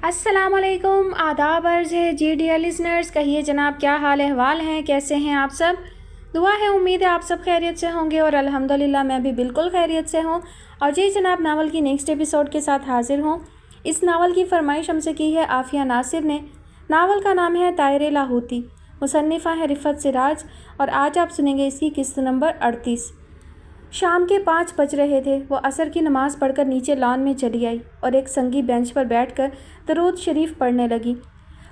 अस्सलाम वालेकुम, आदाब अर्ज़ है जी डियर लिसनर्स। कहिए जनाब, क्या हाल अहवाल हैं, कैसे हैं आप सब। दुआ है, उम्मीद है आप सब खैरियत से होंगे और अल्हम्दुलिल्लाह मैं भी बिल्कुल खैरियत से हूँ। और जी जनाब, नावल की नेक्स्ट एपिसोड के साथ हाजिर हूँ। इस नावल की फरमाइश हमसे की है आफ़िया नासिर ने। नावल का नाम है तायरे लाहौती, मुसन्निफ़ा है रिफ़त सिराज और आज आप सुनेंगे इसकी किस्त नंबर 38। शाम के 5 बज रहे थे। वो असर की नमाज़ पढ़कर नीचे लॉन में चली आई और एक संगी बेंच पर बैठकर दरूद शरीफ पढ़ने लगी।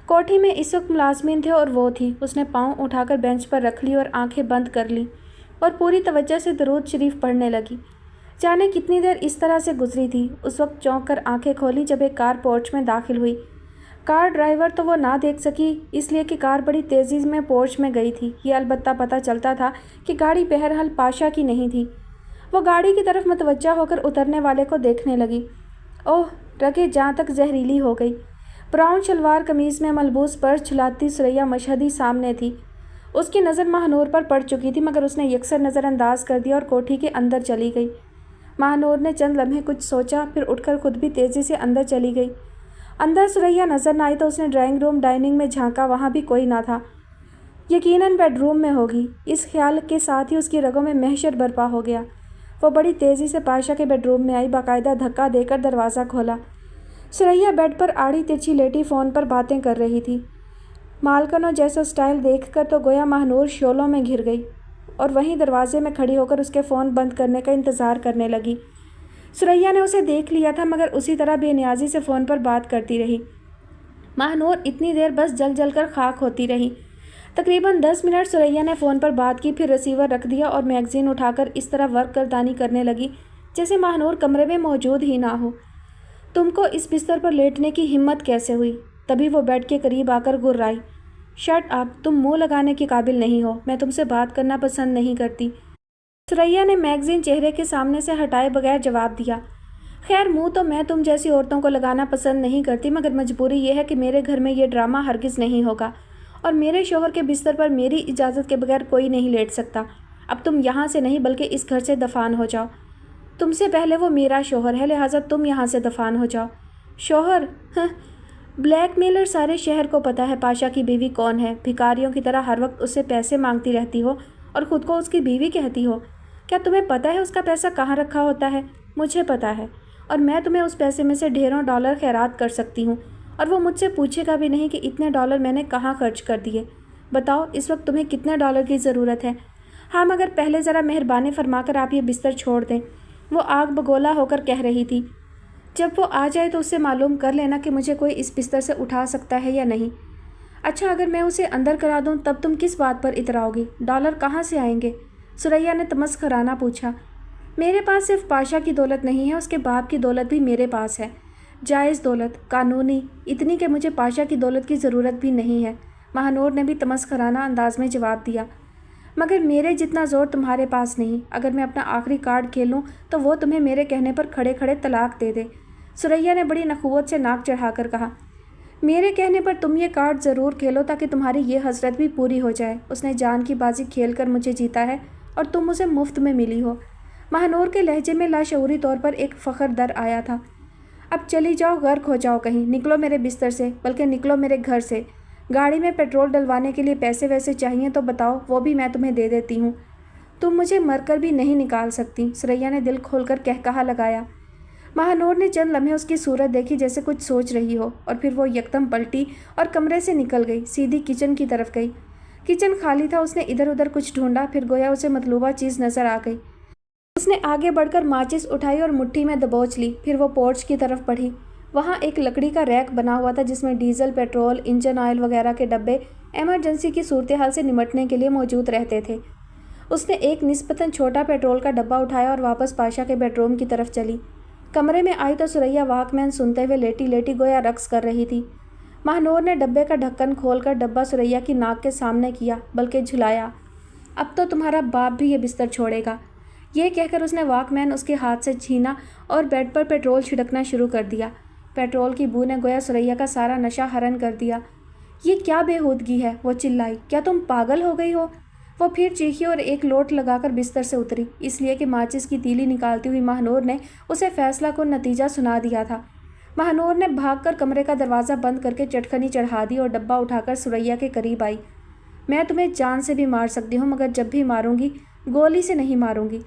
कोठी में इस वक्त मुलाज़मीन थे और वो थी। उसने पाँव उठाकर बेंच पर रख ली और आंखें बंद कर ली और पूरी तवज्जो से दरूद शरीफ पढ़ने लगी। जाने कितनी देर इस तरह से गुजरी थी। उस वक्त चौंक कर आँखें खोली जब एक कार पोर्च में दाखिल हुई। कार ड्राइवर तो वो ना देख सकी, इसलिए कि कार बड़ी तेज़ी में पोर्च में गई थी। ये अलबत्ता पता चलता था कि गाड़ी बहरहाल पाशा की नहीं थी। वो गाड़ी की तरफ मतवज्जा होकर उतरने वाले को देखने लगी। ओह, रगे जहाँ तक जहरीली हो गई। ब्राउन शलवार कमीज़ में मलबूस पर्स झुलाती सुरैया मशहदी सामने थी। उसकी नज़र महानूर पर पड़ चुकी थी, मगर उसने यकसर नज़रअंदाज कर दिया और कोठी के अंदर चली गई। महानूर ने चंद लम्हे कुछ सोचा, फिर उठकर खुद भी तेज़ी से अंदर चली गई। अंदर सुरैया नज़र न आई तो उसने ड्राइंग रूम डाइनिंग में झांका, वहाँ भी कोई ना था। यकीनन बेडरूम में होगी। इस ख्याल के साथ ही उसकी रगों में महशर बर्पा हो गया। वो बड़ी तेज़ी से पाशा के बेडरूम में आई, बाकायदा धक्का देकर दरवाज़ा खोला। सुरैया बेड पर आड़ी तिरछी लेटी फ़ोन पर बातें कर रही थी। मालकनों जैसा स्टाइल देखकर तो गोया महानूर शोलों में घिर गई और वहीं दरवाजे में खड़ी होकर उसके फ़ोन बंद करने का इंतज़ार करने लगी। सुरैया ने उसे देख लिया था, मगर उसी तरह बेनियाजी से फ़ोन पर बात करती रही। महानूर इतनी देर बस जल जल कर खाक होती रही। तकरीबन 10 मिनट सुरैया ने फ़ोन पर बात की, फिर रिसीवर रख दिया और मैगज़ीन उठाकर इस तरह वर्क गर्दानी करने लगी जैसे महानूर कमरे में मौजूद ही ना हो। तुमको इस बिस्तर पर लेटने की हिम्मत कैसे हुई? तभी वो बेड के करीब आकर गुर्राई। शट अप, तुम मुंह लगाने के काबिल नहीं हो। मैं तुमसे बात करना पसंद नहीं करती। सुरैया ने मैगज़ीन चेहरे के सामने से हटाए बगैर जवाब दिया। खैर, मुँह तो मैं तुम जैसी औरतों को लगाना पसंद नहीं करती, मगर मजबूरी यह है कि मेरे घर में ये ड्रामा हरगिज़ नहीं होगा और मेरे शोहर के बिस्तर पर मेरी इजाज़त के बगैर कोई नहीं लेट सकता। अब तुम यहाँ से नहीं बल्कि इस घर से दफान हो जाओ। तुमसे पहले वो मेरा शोहर है, लिहाजा तुम यहाँ से दफान हो जाओ। शोहर? ब्लैकमेलर। सारे शहर को पता है पाशा की बीवी कौन है। भिखारियों की तरह हर वक्त उससे पैसे मांगती रहती हो और ख़ुद को उसकी बीवी कहती हो। क्या तुम्हें पता है उसका पैसा कहाँ रखा होता है? मुझे पता है, और मैं तुम्हें उस पैसे में से ढेरों डॉलर खैरात कर सकती हूँ और वो मुझसे पूछेगा भी नहीं कि इतने डॉलर मैंने कहाँ खर्च कर दिए। बताओ, इस वक्त तुम्हें कितने डॉलर की ज़रूरत है? हाँ, मगर पहले ज़रा मेहरबानी फरमाकर आप ये बिस्तर छोड़ दें। वो आग बगोला होकर कह रही थी। जब वो आ जाए तो उससे मालूम कर लेना कि मुझे कोई इस बिस्तर से उठा सकता है या नहीं। अच्छा, अगर मैं उसे अंदर करा दूँ तब तुम किस बात पर इतराओगी? डॉलर कहाँ से आएंगे? सुरैया ने तमस्खराना पूछा। मेरे पास सिर्फ पाशा की दौलत नहीं है, उसके बाप की दौलत भी मेरे पास है। जायज़ दौलत, कानूनी, इतनी कि मुझे पाशा की दौलत की ज़रूरत भी नहीं है। महानूर ने भी तमस्खराना अंदाज में जवाब दिया। मगर मेरे जितना ज़ोर तुम्हारे पास नहीं। अगर मैं अपना आखिरी कार्ड खेलूँ तो वो तुम्हें मेरे कहने पर खड़े खड़े तलाक दे दे। सुरैया ने बड़ी नखुवत से नाक चढ़ाकर कहा। मेरे कहने पर तुम ये कार्ड ज़रूर खेलो ताकि तुम्हारी ये हसरत भी पूरी हो जाए। उसने जान की बाजी खेल कर मुझे जीता है और तुम उसे मुफ्त में मिली हो। महानूर के लहजे में लाशऊरी तौर पर एक फ़ख्र दर आया था। अब चली जाओ, गर्क हो जाओ कहीं। निकलो मेरे बिस्तर से, बल्कि निकलो मेरे घर से। गाड़ी में पेट्रोल डलवाने के लिए पैसे वैसे चाहिए तो बताओ, वो भी मैं तुम्हें दे देती हूँ। तुम मुझे मरकर भी नहीं निकाल सकती। सुरैया ने दिल खोलकर कहकहा लगाया। महानूर ने चंद लम्हे उसकी सूरत देखी जैसे कुछ सोच रही हो, और फिर वो यकदम पलटी और कमरे से निकल गई। सीधी किचन की तरफ गई। किचन खाली था। उसने इधर उधर कुछ ढूंढा, फिर गोया उसे मतलूबा चीज़ नज़र आ गई। उसने आगे बढ़कर माचिस उठाई और मुट्ठी में दबोच ली। फिर वो पोर्च की तरफ बढ़ी। वहाँ एक लकड़ी का रैक बना हुआ था जिसमें डीजल, पेट्रोल, इंजन ऑयल वगैरह के डब्बे एमरजेंसी की सूरत हाल से निमटने के लिए मौजूद रहते थे। उसने एक निस्बतन छोटा पेट्रोल का डब्बा उठाया और वापस पाशा के बेडरूम की तरफ चली। कमरे में आई तो सुरैया वॉकमैन सुनते हुए लेटी लेटी गोया रक्स कर रही थी। महानूर ने डब्बे का ढक्कन खोलकर डब्बा सुरैया की नाक के सामने किया, बल्कि झुलाया। अब तो तुम्हारा बाप भी ये बिस्तर छोड़ेगा। ये कहकर उसने वॉकमैन उसके हाथ से छीना और बेड पर पेट्रोल छिड़कना शुरू कर दिया। पेट्रोल की बू ने गोया सुरैया का सारा नशा हरण कर दिया। ये क्या बेहूदगी है? वो चिल्लाई। क्या तुम पागल हो गई हो? वो फिर चीखी और एक लोट लगाकर बिस्तर से उतरी, इसलिए कि माचिस की तीली निकालती हुई महानूर ने उसे फैसला को नतीजा सुना दिया था। महानूर ने भागकर कमरे का दरवाज़ा बंद करके चटखनी चढ़ा दी और डब्बा उठाकर सुरैया के करीब आई। मैं तुम्हें जान से भी मार सकती हूँ, मगर जब भी मारूंगी गोली से नहीं मारूंगी,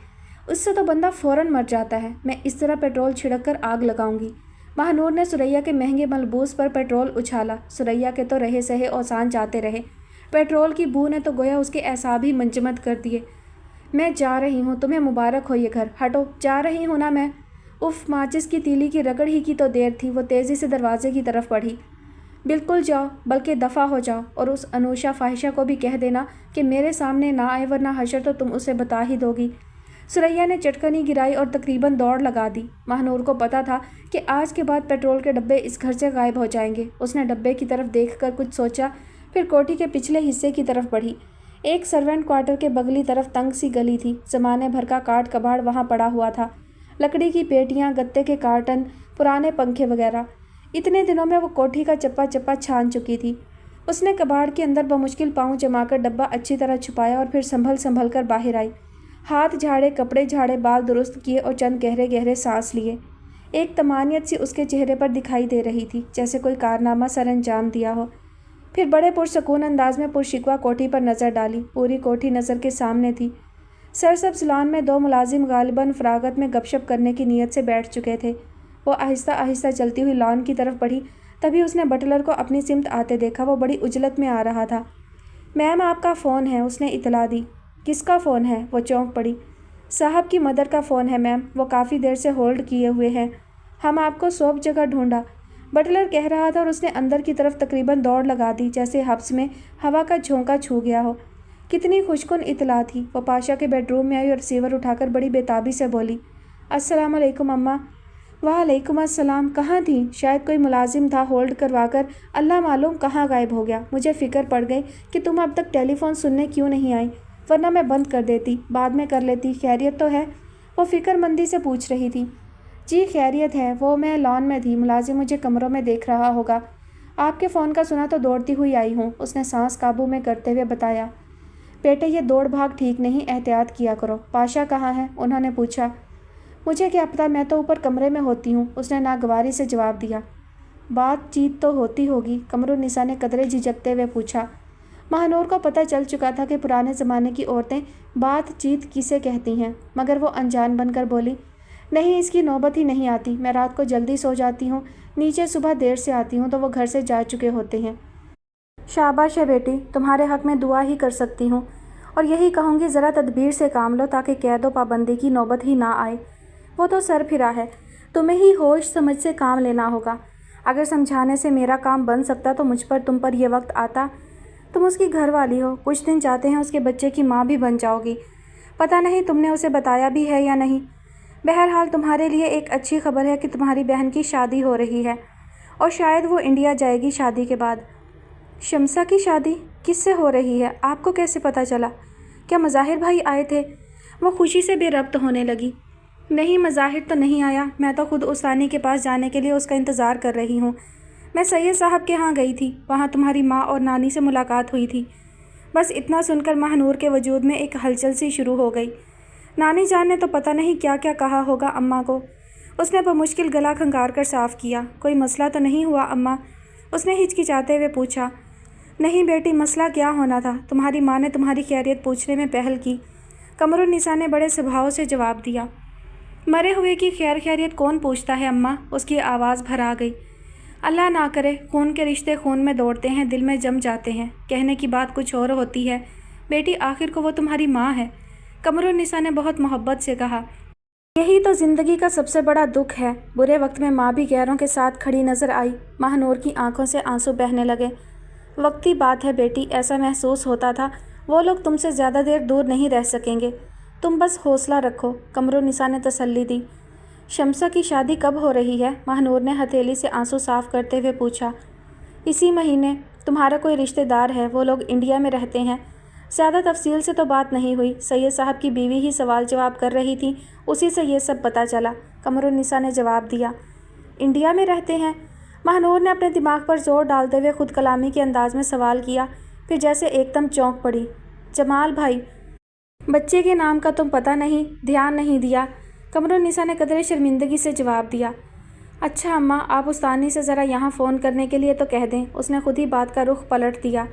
उससे तो बंदा फ़ौरन मर जाता है। मैं इस तरह पेट्रोल छिड़क कर आग लगाऊंगी। महानूर ने सुरैया के महंगे मलबूस पर पेट्रोल उछाला। सुरैया के तो रहे सहे औसान जाते रहे। पेट्रोल की बू ने तो गोया उसके एसाब ही मंजमद कर दिए। मैं जा रही हूँ, तुम्हें मुबारक हो ये घर। हटो, जा रही हूँ ना मैं। उफ, माचिस की तीली की रगड़ ही की तो देर थी। वो तेज़ी से दरवाजे की तरफ बढ़ी। बिल्कुल जाओ, बल्कि दफ़ा हो जाओ, और उस अनूशा फाहिशा को भी कह देना कि मेरे सामने ना आए, वरना हशर तो तुम उसे बता ही दोगी। सुरैया ने चटकनी गिराई और तकरीबन दौड़ लगा दी। महानूर को पता था कि आज के बाद पेट्रोल के डब्बे इस घर से गायब हो जाएंगे। उसने डब्बे की तरफ देखकर कुछ सोचा, फिर कोठी के पिछले हिस्से की तरफ बढ़ी। एक सर्वेंट क्वार्टर के बगली तरफ तंग सी गली थी। ज़माने भर का काट कबाड़ वहाँ पड़ा हुआ था। लकड़ी की पेटियाँ, गत्ते के कार्टन, पुराने पंखे वगैरह। इतने दिनों में वो कोठी का चप्पा चप्पा छान चुकी थी। उसने कबाड़ के अंदर बमुश्किल पाँव जमाकर डब्बा अच्छी तरह छुपाया और फिर संभल कर बाहर आई। हाथ झाड़े, कपड़े झाड़े, बाल दुरुस्त किए और चंद गहरे गहरे सांस लिए। एक तमानियत सी उसके चेहरे पर दिखाई दे रही थी, जैसे कोई कारनामा सर अंजाम दिया हो। फिर बड़े पुरसकून अंदाज में पुरशिकवा कोठी पर नज़र डाली। पूरी कोठी नज़र के सामने थी। सरसब्ज़ लॉन में दो मुलाजिम गालिबन फरागत में गपशप करने की नीयत से बैठ चुके थे। वो आहिस्ता आहिस्ता चलती हुई लॉन की तरफ बढ़ी। तभी उसने बटलर को अपनी सिमत आते देखा। वो बड़ी उजलत में आ रहा था। मैम, आपका फ़ोन है, उसने इतला दी। किसका फ़ोन है? वो चौंक पड़ी। साहब की मदर का फ़ोन है मैम, वो काफ़ी देर से होल्ड किए हुए हैं। हम आपको सब जगह ढूंढा, बटलर कह रहा था, और उसने अंदर की तरफ तकरीबन दौड़ लगा दी, जैसे हब्स में हवा का झोंका छू गया हो। कितनी खुशकुन इतला थी। वो पाशा के बेडरूम में आई और रिसीवर उठाकर बड़ी बेताबी से बोली, अस्सलाम वालेकुम अम्मा। वालेकुम अस्सलाम। कहाँ थी? शायद कोई मुलाजिम था, होल्ड करवाकर अल्लाह मालूम कहाँ गायब हो गया। मुझे फ़िक्र पड़ गई कि तुम अब तक टेलीफोन सुनने क्यों नहीं आई, वरना मैं बंद कर देती, बाद में कर लेती। खैरियत तो है? वो फ़िक्रमंदी से पूछ रही थी। जी खैरियत है। वो मैं लॉन में थी, मुलाजिम मुझे कमरों में देख रहा होगा। आपके फ़ोन का सुना तो दौड़ती हुई आई हूँ, उसने सांस काबू में करते हुए बताया। बेटे, ये दौड़ भाग ठीक नहीं, एहतियात किया करो। पाशा कहाँ है? उन्होंने पूछा। मुझे क्या पता, मैं तो ऊपर कमरे में होती हूँ, उसने नागवारी से जवाब दिया। बातचीत तो होती होगी, कमरुन्निसा ने कदरे झिझकते हुए पूछा। महानूर को पता चल चुका था कि पुराने ज़माने की औरतें बातचीत किसे कहती हैं, मगर वो अनजान बनकर बोली, नहीं, इसकी नौबत ही नहीं आती। मैं रात को जल्दी सो जाती हूँ, नीचे सुबह देर से आती हूँ, तो वो घर से जा चुके होते हैं। शाबाश है बेटी, तुम्हारे हक़ में दुआ ही कर सकती हूँ, और यही कहूँगी ज़रा तदबीर से काम लो, ताकि कैद व पाबंदी की नौबत ही ना आए। वो तो सर फिरा है, तुम्हें ही होश समझ से काम लेना होगा। अगर समझाने से मेरा काम बन सकता तो मुझ पर तुम पर यह वक्त आता। तुम उसकी घर वाली हो, कुछ दिन चाहते हैं उसके बच्चे की माँ भी बन जाओगी। पता नहीं तुमने उसे बताया भी है या नहीं। बहरहाल तुम्हारे लिए एक अच्छी खबर है कि तुम्हारी बहन की शादी हो रही है, और शायद वो इंडिया जाएगी शादी के बाद। शम्सा की शादी किससे हो रही है? आपको कैसे पता चला? क्या मज़ाहिर भाई आए थे? वो खुशी से बेरब्त होने लगी। नहीं, मज़ाहिर तो नहीं आया, मैं तो खुद उसानी के पास जाने के लिए उसका इंतज़ार कर रही हूँ। मैं सैयद साहब के यहाँ गई थी, वहाँ तुम्हारी माँ और नानी से मुलाकात हुई थी। बस इतना सुनकर महानूर के वजूद में एक हलचल सी शुरू हो गई। नानी जान ने तो पता नहीं क्या क्या कहा होगा अम्मा को। उसने बमुश्किल गला खंगार कर साफ़ किया। कोई मसला तो नहीं हुआ अम्मा? उसने हिचकिचाते हुए पूछा। नहीं बेटी, मसला क्या होना था, तुम्हारी माँ ने तुम्हारी खैरियत पूछने में पहल की। कमरुन्निसा ने बड़े स्वभाव से जवाब दिया। मरे हुए की खैरियत कौन पूछता है अम्मा? उसकी आवाज़ भरा गई। अल्लाह ना करे, खून के रिश्ते खून में दौड़ते हैं, दिल में जम जाते हैं। कहने की बात कुछ और होती है बेटी, आखिर को वो तुम्हारी माँ है। कमरुन्निसा ने बहुत मोहब्बत से कहा। यही तो ज़िंदगी का सबसे बड़ा दुख है। बुरे वक्त में माँ भी गैरों के साथ खड़ी नज़र आई। महानूर की आंखों से आंसू बहने लगे। वक्ती बात है बेटी, ऐसा महसूस होता था वो लोग तुमसे ज़्यादा देर दूर नहीं रह सकेंगे। तुम बस हौसला रखो, कमरुन्निसा ने तसल्ली दी। शम्सा की शादी कब हो रही है? महानूर ने हथेली से आंसू साफ़ करते हुए पूछा। इसी महीने। तुम्हारा कोई रिश्तेदार है, वो लोग इंडिया में रहते हैं। ज़्यादा तफसील से तो बात नहीं हुई, सैयद साहब की बीवी ही सवाल जवाब कर रही थी, उसी से ये सब पता चला, कमरुन्निसा ने जवाब दिया। इंडिया में रहते हैं? महानूर ने अपने दिमाग पर जोर डालते हुए खुद कलामी के अंदाज में सवाल किया, फिर जैसे एकदम चौंक पड़ी। जमाल भाई, बच्चे के नाम का तुम पता नहीं, ध्यान नहीं दिया? कमरुन्निसा ने कदरे शर्मिंदगी से जवाब दिया। अच्छा अम्मा, आप उस तानी से ज़रा यहाँ फ़ोन करने के लिए तो कह दें। उसने खुद ही बात का रुख पलट दिया।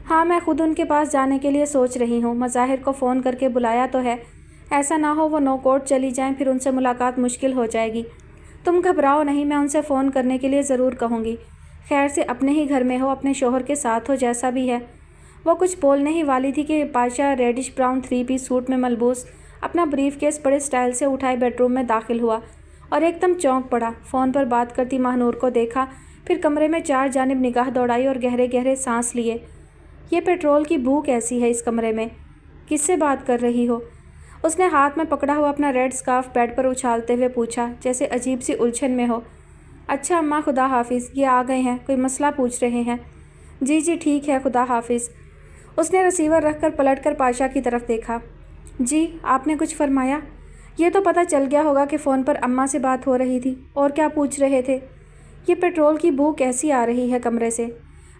हाँ, मैं खुद उनके पास जाने के लिए सोच रही हूँ। मज़ाहिर को फ़ोन करके बुलाया तो है, ऐसा ना हो वो नो कोर्ट चली जाएं, फिर उनसे मुलाकात मुश्किल हो जाएगी। तुम घबराओ नहीं, मैं उनसे फ़ोन करने के लिए ज़रूर कहूँगी। खैर से अपने ही घर में हो, अपने शोहर के साथ हो, जैसा भी है। वो कुछ बोलने ही वाली थी कि Pasha reddish brown 3 piece suit में मलबूस अपना ब्रीफकेस बड़े स्टाइल से उठाए बेडरूम में दाखिल हुआ और एकदम चौंक पड़ा। फ़ोन पर बात करती महानूर को देखा, फिर कमरे में चार जानिब निगाह दौड़ाई और गहरे गहरे सांस लिए। ये पेट्रोल की बू कैसी है इस कमरे में? किससे बात कर रही हो? उसने हाथ में पकड़ा हुआ अपना रेड स्कार्फ बेड पर उछालते हुए पूछा, जैसे अजीब सी उलझन में हो। अच्छा अम्मा, खुदा हाफिज़, ये आ गए हैं, कोई मसला पूछ रहे हैं? जी जी ठीक है, खुदा हाफिज़। उसने रिसीवर रखकर पलटकर पाशा की तरफ देखा। जी, आपने कुछ फरमाया? ये तो पता चल गया होगा कि फ़ोन पर अम्मा से बात हो रही थी। और क्या पूछ रहे थे? ये पेट्रोल की बू कैसी आ रही है कमरे से?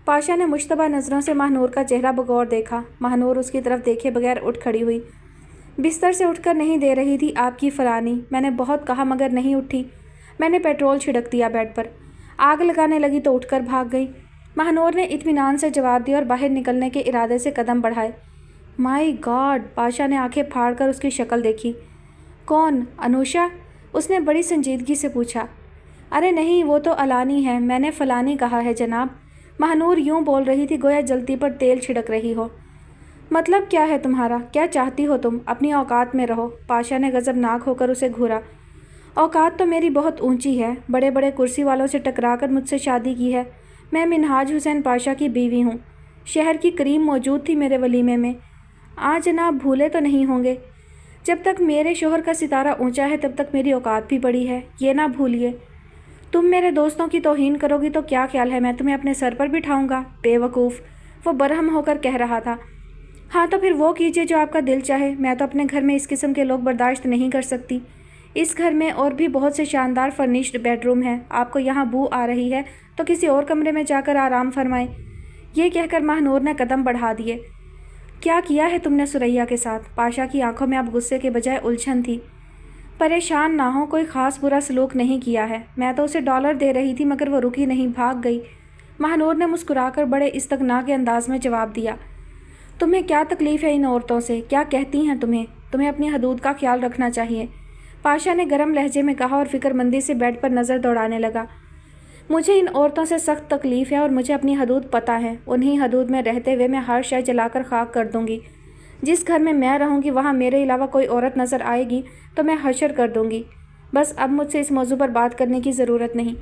पाशा ने मुश्तबा नज़रों से महानूर का चेहरा बगौर देखा। महानूर उसकी तरफ देखे बगैर उठ खड़ी हुई। बिस्तर से उठकर नहीं दे रही थी आपकी फलानी। मैंने बहुत कहा मगर नहीं उठी। मैंने पेट्रोल छिड़क दिया बेड पर। आग लगाने लगी तो उठकर भाग गई। महानूर ने इत्मीनान से जवाब दिया और बाहर निकलने के इरादे से कदम बढ़ाए। My God! पाशा ने आंखें फाड़कर उसकी शक्ल देखी। कौन? अनुषा? उसने बड़ी संजीदगी से पूछा। अरे नहीं, वो तो अलानी है, मैंने फलानी कहा है जनाब। महानूर यूं बोल रही थी गोया जल्दी पर तेल छिड़क रही हो। मतलब क्या है तुम्हारा? क्या चाहती हो तुम? अपनी औकात में रहो। पाशा ने गज़बनाक होकर उसे घूरा। औकात तो मेरी बहुत ऊंची है, बड़े बड़े कुर्सी वालों से टकराकर मुझसे शादी की है। मैं मिनहाज हुसैन पाशा की बीवी हूँ। शहर की करीम मौजूद थी मेरे वलीमे में। जनाब भूले तो नहीं होंगे, जब तक मेरे शोहर का सितारा ऊंचा है तब तक मेरी औकात भी बड़ी है, ये ना भूलिए। तुम मेरे दोस्तों की तौहीन करोगी तो क्या ख्याल है मैं तुम्हें अपने सर पर बिठाऊंगा? बेवकूफ़, वो बरहम होकर कह रहा था। हाँ तो फिर वो कीजिए जो आपका दिल चाहे। मैं तो अपने घर में इस किस्म के लोग बर्दाश्त नहीं कर सकती। इस घर में और भी बहुत से शानदार फर्निश्ड बेडरूम हैं। आपको यहाँ बू आ रही है तो किसी और कमरे में जाकर आराम फरमाएं। ये कहकर महानूर ने कदम बढ़ा दिए। क्या किया है तुमने सुरैया के साथ? पाशा की आंखों में अब गुस्से के बजाय उलझन थी। परेशान ना हो, कोई ख़ास बुरा सलूक नहीं किया है। मैं तो उसे $1 दे रही थी मगर वो रुकी नहीं, भाग गई। महानूर ने मुस्कुराकर बड़े इस्तगना के अंदाज में जवाब दिया। तुम्हें क्या तकलीफ़ है इन औरतों से? क्या कहती हैं तुम्हें अपनी हदूद का ख्याल रखना चाहिए। पाशा ने गर्म लहजे में कहा और फिक्रमंदी से बेड पर नज़र दौड़ाने लगा। मुझे इन औरतों से सख्त तकलीफ़ है और मुझे अपनी हदूद पता है। उन्हीं हदूद में रहते हुए मैं हर शय जलाकर खाक कर दूंगी। जिस घर में मैं रहूंगी वहाँ मेरे अलावा कोई औरत नज़र आएगी तो मैं हशर कर दूंगी। बस अब मुझसे इस मौजू पर बात करने की ज़रूरत नहीं,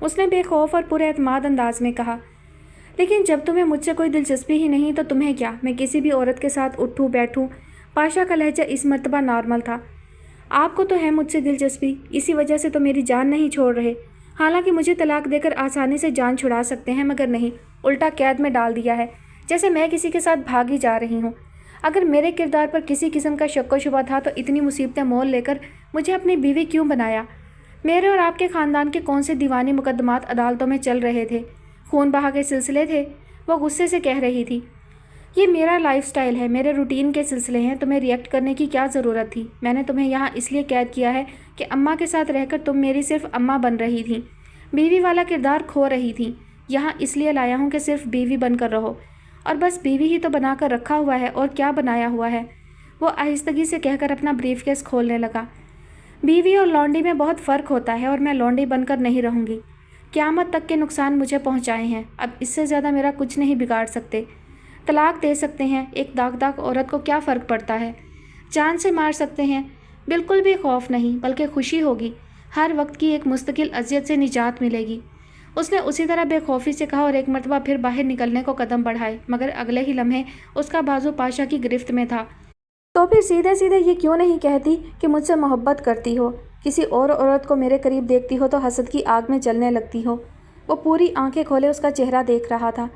उसने बेखौफ और पूरे एतमाद अंदाज में कहा। लेकिन जब तुम्हें मुझसे कोई दिलचस्पी ही नहीं तो तुम्हें क्या, मैं किसी भी औरत के साथ उठूँ बैठूँ? पाशा का लहजा इस मर्तबा नॉर्मल था। आपको तो है मुझसे दिलचस्पी, इसी वजह से तो मेरी जान नहीं छोड़ रहे। हालांकि मुझे तलाक देकर आसानी से जान छुड़ा सकते हैं मगर नहीं, उल्टा कैद में डाल दिया है, जैसे मैं किसी के साथ भागी जा रही हूँ। अगर मेरे किरदार पर किसी किस्म का शक व शुबा था तो इतनी मुसीबतें मोल लेकर मुझे अपनी बीवी क्यों बनाया? मेरे और आपके ख़ानदान के कौन से दीवानी मुकदमात अदालतों में चल रहे थे? खून बहा के सिलसिले थे? वो गुस्से से कह रही थी। ये मेरा लाइफस्टाइल है, मेरे रूटीन के सिलसिले हैं, तुम्हें रिएक्ट करने की क्या ज़रूरत थी? मैंने तुम्हें यहाँ इसलिए कैद किया है कि अम्मा के साथ रहकर तुम मेरी सिर्फ अम्मा बन रही थी, बीवी वाला किरदार खो रही थी। यहाँ इसलिए लाया हूँ कि सिर्फ बीवी बनकर रहो, और बस बीवी ही तो बनाकर रखा हुआ है, और क्या बनाया हुआ है? वो आहिस्तगी से कहकर अपना ब्रीफकेस खोलने लगा। बीवी और लौंडी में बहुत फ़र्क होता है और मैं लौंडी बनकर नहीं रहूँगी। क़यामत तक के नुकसान मुझे पहुँचाए हैं, अब इससे ज़्यादा मेरा कुछ नहीं बिगाड़ सकते। तलाक दे सकते हैं, एक दाग औरत को क्या फ़र्क पड़ता है? जान से मार सकते हैं, बिल्कुल भी खौफ नहीं बल्कि खुशी होगी। हर वक्त की एक मुस्तकिल अजियत से निजात मिलेगी। उसने उसी तरह बेखौफी से कहा और एक मरतबा फिर बाहर निकलने को कदम बढ़ाए, मगर अगले ही लम्हे उसका बाजू पाशा की गिरफ्त में था। तो फिर सीधे सीधे ये क्यों नहीं कहती कि मुझसे मोहब्बत करती हो? किसी और औरत को मेरे करीब देखती हो तो हसद की आग में जलने लगती हो। वो पूरी आंखें खोले उसका चेहरा देख रहा था।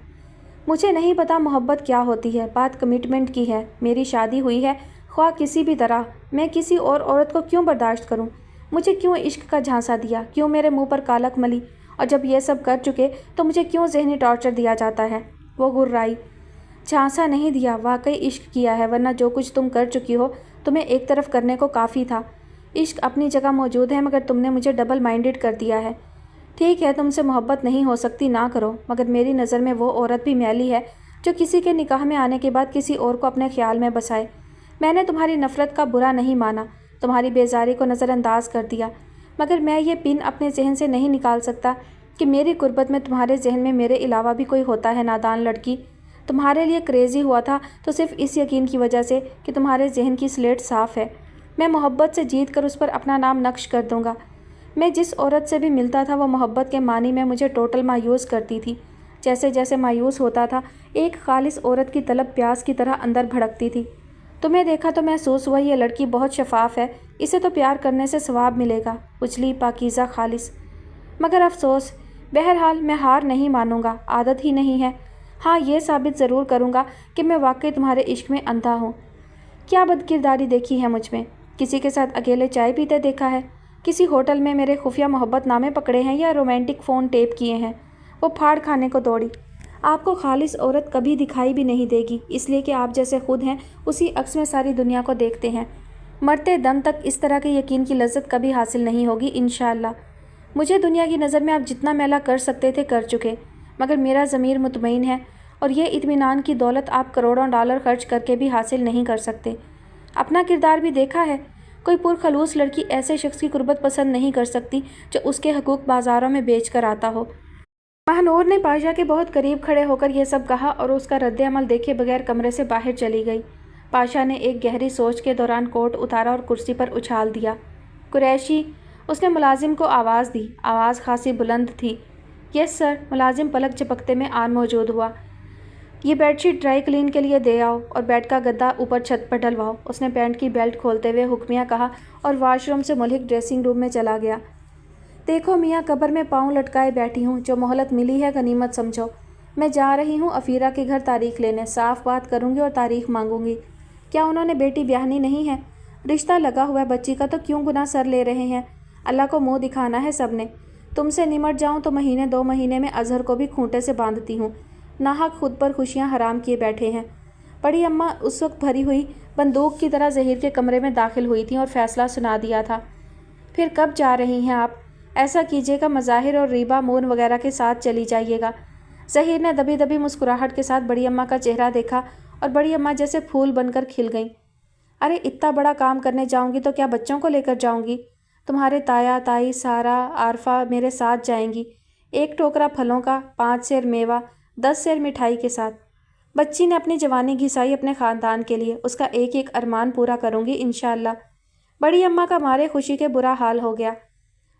मुझे नहीं पता मोहब्बत क्या होती है, बात कमिटमेंट की है। मेरी शादी हुई है, ख्वाह किसी भी तरह। मैं किसी और औरत को क्यों बर्दाश्त करूं? मुझे क्यों इश्क का झांसा दिया? क्यों मेरे मुंह पर कालक मली? और जब ये सब कर चुके तो मुझे क्यों ज़हनी टॉर्चर दिया जाता है? वो गुर्राई। झांसा नहीं दिया, वाकई इश्क किया है, वरना जो कुछ तुम कर चुकी हो तुम्हें एक तरफ करने को काफ़ी था। इश्क अपनी जगह मौजूद है मगर तुमने मुझे डबल माइंडेड कर दिया है। ٹھیک ہے تم سے محبت نہیں ہو سکتی نہ کرو، مگر میری نظر میں وہ عورت بھی میلی ہے جو کسی کے نکاح میں آنے کے بعد کسی اور کو اپنے خیال میں بسائے۔ میں نے تمہاری نفرت کا برا نہیں مانا، تمہاری بیزاری کو نظر انداز کر دیا، مگر میں یہ پن اپنے ذہن سے نہیں نکال سکتا کہ میری غربت میں تمہارے ذہن میں میرے علاوہ بھی کوئی ہوتا ہے۔ نادان لڑکی، تمہارے لیے کریزی ہوا تھا تو صرف اس یقین کی وجہ سے کہ تمہارے ذہن کی سلیٹ صاف ہے۔ میں محبت سے جیت کر اس پر اپنا نام نقش کر دوں گا۔ میں جس عورت سے بھی ملتا تھا وہ محبت کے معنی میں مجھے ٹوٹل مایوس کرتی تھی۔ جیسے جیسے مایوس ہوتا تھا ایک خالص عورت کی طلب پیاس کی طرح اندر بھڑکتی تھی۔ تمہیں دیکھا تو محسوس ہوا یہ لڑکی بہت شفاف ہے، اسے تو پیار کرنے سے ثواب ملے گا، اجلی پاکیزہ خالص۔ مگر افسوس، بہرحال میں ہار نہیں مانوں گا، عادت ہی نہیں ہے۔ ہاں یہ ثابت ضرور کروں گا کہ میں واقعی تمہارے عشق میں اندھا ہوں۔ کیا بد کرداری دیکھی ہے مجھ میں؟ کسی کے ساتھ اکیلے چائے پیتے دیکھا ہے؟ کسی ہوٹل میں میرے خفیہ محبت نامے پکڑے ہیں یا رومانٹک فون ٹیپ کیے ہیں؟ وہ پھاڑ کھانے کو دوڑی۔ آپ کو خالص عورت کبھی دکھائی بھی نہیں دے گی، اس لیے کہ آپ جیسے خود ہیں اسی عکس میں ساری دنیا کو دیکھتے ہیں۔ مرتے دم تک اس طرح کے یقین کی لذت کبھی حاصل نہیں ہوگی انشاءاللہ۔ مجھے دنیا کی نظر میں آپ جتنا میلا کر سکتے تھے کر چکے، مگر میرا ضمیر مطمئن ہے، اور یہ اطمینان کی دولت آپ کروڑوں ڈالر خرچ کر کے بھی حاصل نہیں کر سکتے۔ اپنا کردار بھی دیکھا ہے، کوئی پرخلوص لڑکی ایسے شخص کی قربت پسند نہیں کر سکتی جو اس کے حقوق بازاروں میں بیچ کر آتا ہو۔ ماہنور نے پاشا کے بہت قریب کھڑے ہو کر یہ سب کہا اور اس کا رد عمل دیکھے بغیر کمرے سے باہر چلی گئی۔ پاشا نے ایک گہری سوچ کے دوران کوٹ اتارا اور کرسی پر اچھال دیا۔ قریشی، اس نے ملازم کو آواز دی، آواز خاصی بلند تھی۔ یس سر، ملازم پلک جھپکتے میں آن موجود ہوا۔ یہ بیڈ شیٹ ڈرائی کلین کے لیے دے آؤ اور بیڈ کا گدا اوپر چھت پر ڈلواؤ، اس نے پینٹ کی بیلٹ کھولتے ہوئے حکمیہ کہا اور واش روم سے ملحق ڈریسنگ روم میں چلا گیا۔ دیکھو میاں، قبر میں پاؤں لٹکائے بیٹھی ہوں، جو مہلت ملی ہے غنیمت سمجھو۔ میں جا رہی ہوں افیرہ کے گھر تاریخ لینے، صاف بات کروں گی اور تاریخ مانگوں گی۔ کیا انہوں نے بیٹی بیاہنی نہیں ہے؟ رشتہ لگا ہوا ہے بچی کا، تو کیوں گناہ سر لے رہے ہیں؟ اللہ کو منہ دکھانا ہے سب نے۔ تم سے نمٹ جاؤں تو مہینے 2 مہینے میں اظہر کو بھی کھونٹے سے باندھتی ہوں۔ ناحق خود پر خوشیاں حرام کیے بیٹھے ہیں۔ بڑی اماں اس وقت بھری ہوئی بندوق کی طرح ظہیر کے کمرے میں داخل ہوئی تھیں اور فیصلہ سنا دیا تھا۔ پھر کب جا رہی ہیں آپ؟ ایسا کیجیے گا مظاہر اور ریبہ مون وغیرہ کے ساتھ چلی جائیے گا۔ ظہیر نے دبی دبی مسکراہٹ کے ساتھ بڑی اماں کا چہرہ دیکھا اور بڑی اماں جیسے پھول بن کر کھل گئیں۔ ارے اتنا بڑا کام کرنے جاؤں گی تو کیا بچوں کو لے کر جاؤں گی؟ تمہارے تایا تائی سارا عارفہ میرے ساتھ جائیں گی، ایک ٹوکرا پھلوں کا، 5 سیر میوہ، 10 سیر مٹھائی کے ساتھ۔ بچی نے اپنی جوانی گھسائی اپنے خاندان کے لیے، اس کا ایک ایک ارمان پورا کروں گی انشاءاللہ۔ بڑی اماں کا مارے خوشی کے برا حال ہو گیا۔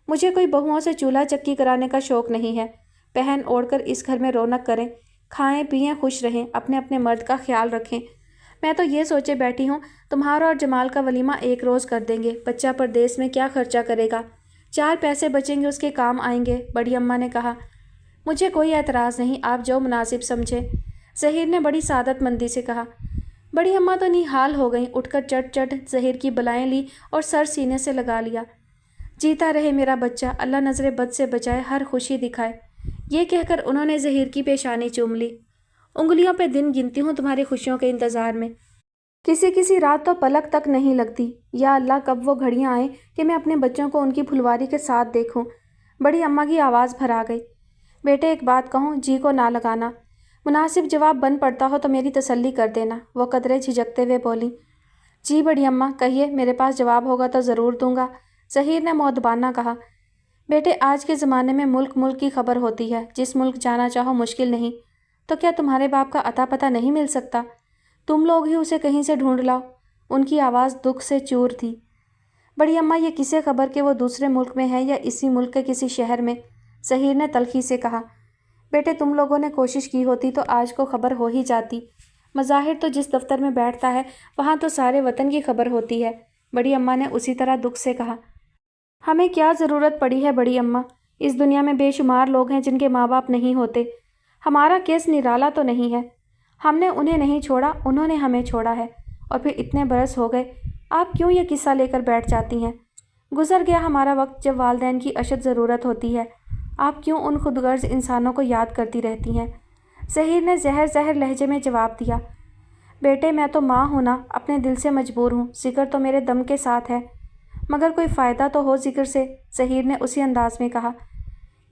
مجھے کوئی بہوؤں سے چولہا چکی کرانے کا شوق نہیں ہے۔ پہن اوڑھ کر اس گھر میں رونق کریں، کھائیں پئیں خوش رہیں، اپنے اپنے مرد کا خیال رکھیں۔ میں تو یہ سوچے بیٹھی ہوں تمہارا اور جمال کا ولیمہ ایک روز کر دیں گے، بچہ پردیس میں کیا خرچہ کرے گا، 4 پیسے بچیں گے اس کے کام آئیں گے۔ بڑی اماں نے کہا مجھے کوئی اعتراض نہیں، آپ جو مناسب سمجھے۔ ظہیر نے بڑی سعادت مندی سے کہا۔ بڑی اماں تو نہال ہو گئیں، اٹھ کر چٹ چٹ ظہیر کی بلائیں لی اور سر سینے سے لگا لیا۔ جیتا رہے میرا بچہ، اللہ نظر بد سے بچائے، ہر خوشی دکھائے۔ یہ کہہ کر انہوں نے ظہیر کی پیشانی چوم لی۔ انگلیوں پہ دن گنتی ہوں تمہاری خوشیوں کے انتظار میں، کسی رات تو پلک تک نہیں لگتی۔ یا اللہ کب وہ گھڑیاں آئیں کہ میں اپنے بچوں کو ان کی پھلواری کے ساتھ دیکھوں۔ بڑی اماں کی آواز بھر آ گئی۔ بیٹے ایک بات کہوں، جی کو نہ لگانا، مناسب جواب بن پڑتا ہو تو میری تسلی کر دینا، وہ قدرے جھجکتے ہوئے بولی۔ جی بڑی اماں کہیے، میرے پاس جواب ہوگا تو ضرور دوں گا، ظہیر نے مؤدبانہ کہا۔ بیٹے آج کے زمانے میں ملک کی خبر ہوتی ہے، جس ملک جانا چاہو مشکل نہیں، تو کیا تمہارے باپ کا عطا پتہ نہیں مل سکتا؟ تم لوگ ہی اسے کہیں سے ڈھونڈ لاؤ۔ ان کی آواز دکھ سے چور تھی۔ بڑی اماں یہ کسے خبر کہ وہ دوسرے ملک میں ہے یا اسی ملک کے کسی شہر میں؟ ظہیر نے تلخی سے کہا۔ بیٹے تم لوگوں نے کوشش کی ہوتی تو آج کو خبر ہو ہی جاتی۔ مظاہر تو جس دفتر میں بیٹھتا ہے وہاں تو سارے وطن کی خبر ہوتی ہے۔ بڑی اماں نے اسی طرح دکھ سے کہا۔ ہمیں کیا ضرورت پڑی ہے بڑی اماں، اس دنیا میں بے شمار لوگ ہیں جن کے ماں باپ نہیں ہوتے، ہمارا کیس نرالا تو نہیں ہے۔ ہم نے انہیں نہیں چھوڑا، انہوں نے ہمیں چھوڑا ہے، اور پھر اتنے برس ہو گئے، آپ کیوں یہ قصہ لے کر بیٹھ جاتی ہیں؟ گزر گیا ہمارا وقت جب والدین کی اشد ضرورت ہوتی ہے، آپ کیوں ان خود غرض انسانوں کو یاد کرتی رہتی ہیں؟ ظہیر نے زہر لہجے میں جواب دیا۔ بیٹے میں تو ماں ہوں نا، اپنے دل سے مجبور ہوں، ذکر تو میرے دم کے ساتھ ہے، مگر کوئی فائدہ تو ہو ذکر سے، ظہیر نے اسی انداز میں کہا۔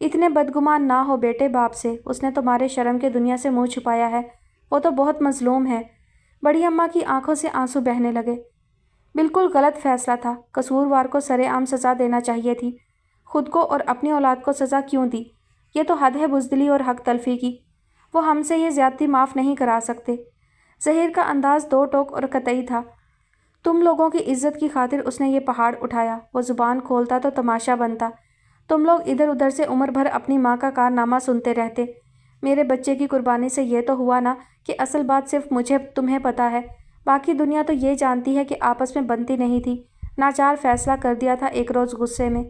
اتنے بدگمان نہ ہو بیٹے باپ سے، اس نے تمہارے شرم کے دنیا سے منہ چھپایا ہے، وہ تو بہت مظلوم ہے۔ بڑی اماں کی آنکھوں سے آنسو بہنے لگے۔ بالکل غلط فیصلہ تھا، قصوروار کو سرے عام سزا دینا چاہیے تھی۔ خود کو اور اپنی اولاد کو سزا کیوں دی؟ یہ تو حد ہے بزدلی اور حق تلفی کی۔ وہ ہم سے یہ زیادتی معاف نہیں کرا سکتے۔ ظہیر کا انداز دو ٹوک اور قطعی تھا۔ تم لوگوں کی عزت کی خاطر اس نے یہ پہاڑ اٹھایا۔ وہ زبان کھولتا تو تماشا بنتا۔ تم لوگ ادھر ادھر سے عمر بھر اپنی ماں کا کارنامہ سنتے رہتے۔ میرے بچے کی قربانی سے یہ تو ہوا نا کہ اصل بات صرف مجھے تمہیں پتہ ہے، باقی دنیا تو یہ جانتی ہے کہ آپس میں بنتی نہیں تھی، ناچار فیصلہ کر دیا تھا ایک روز غصے میں۔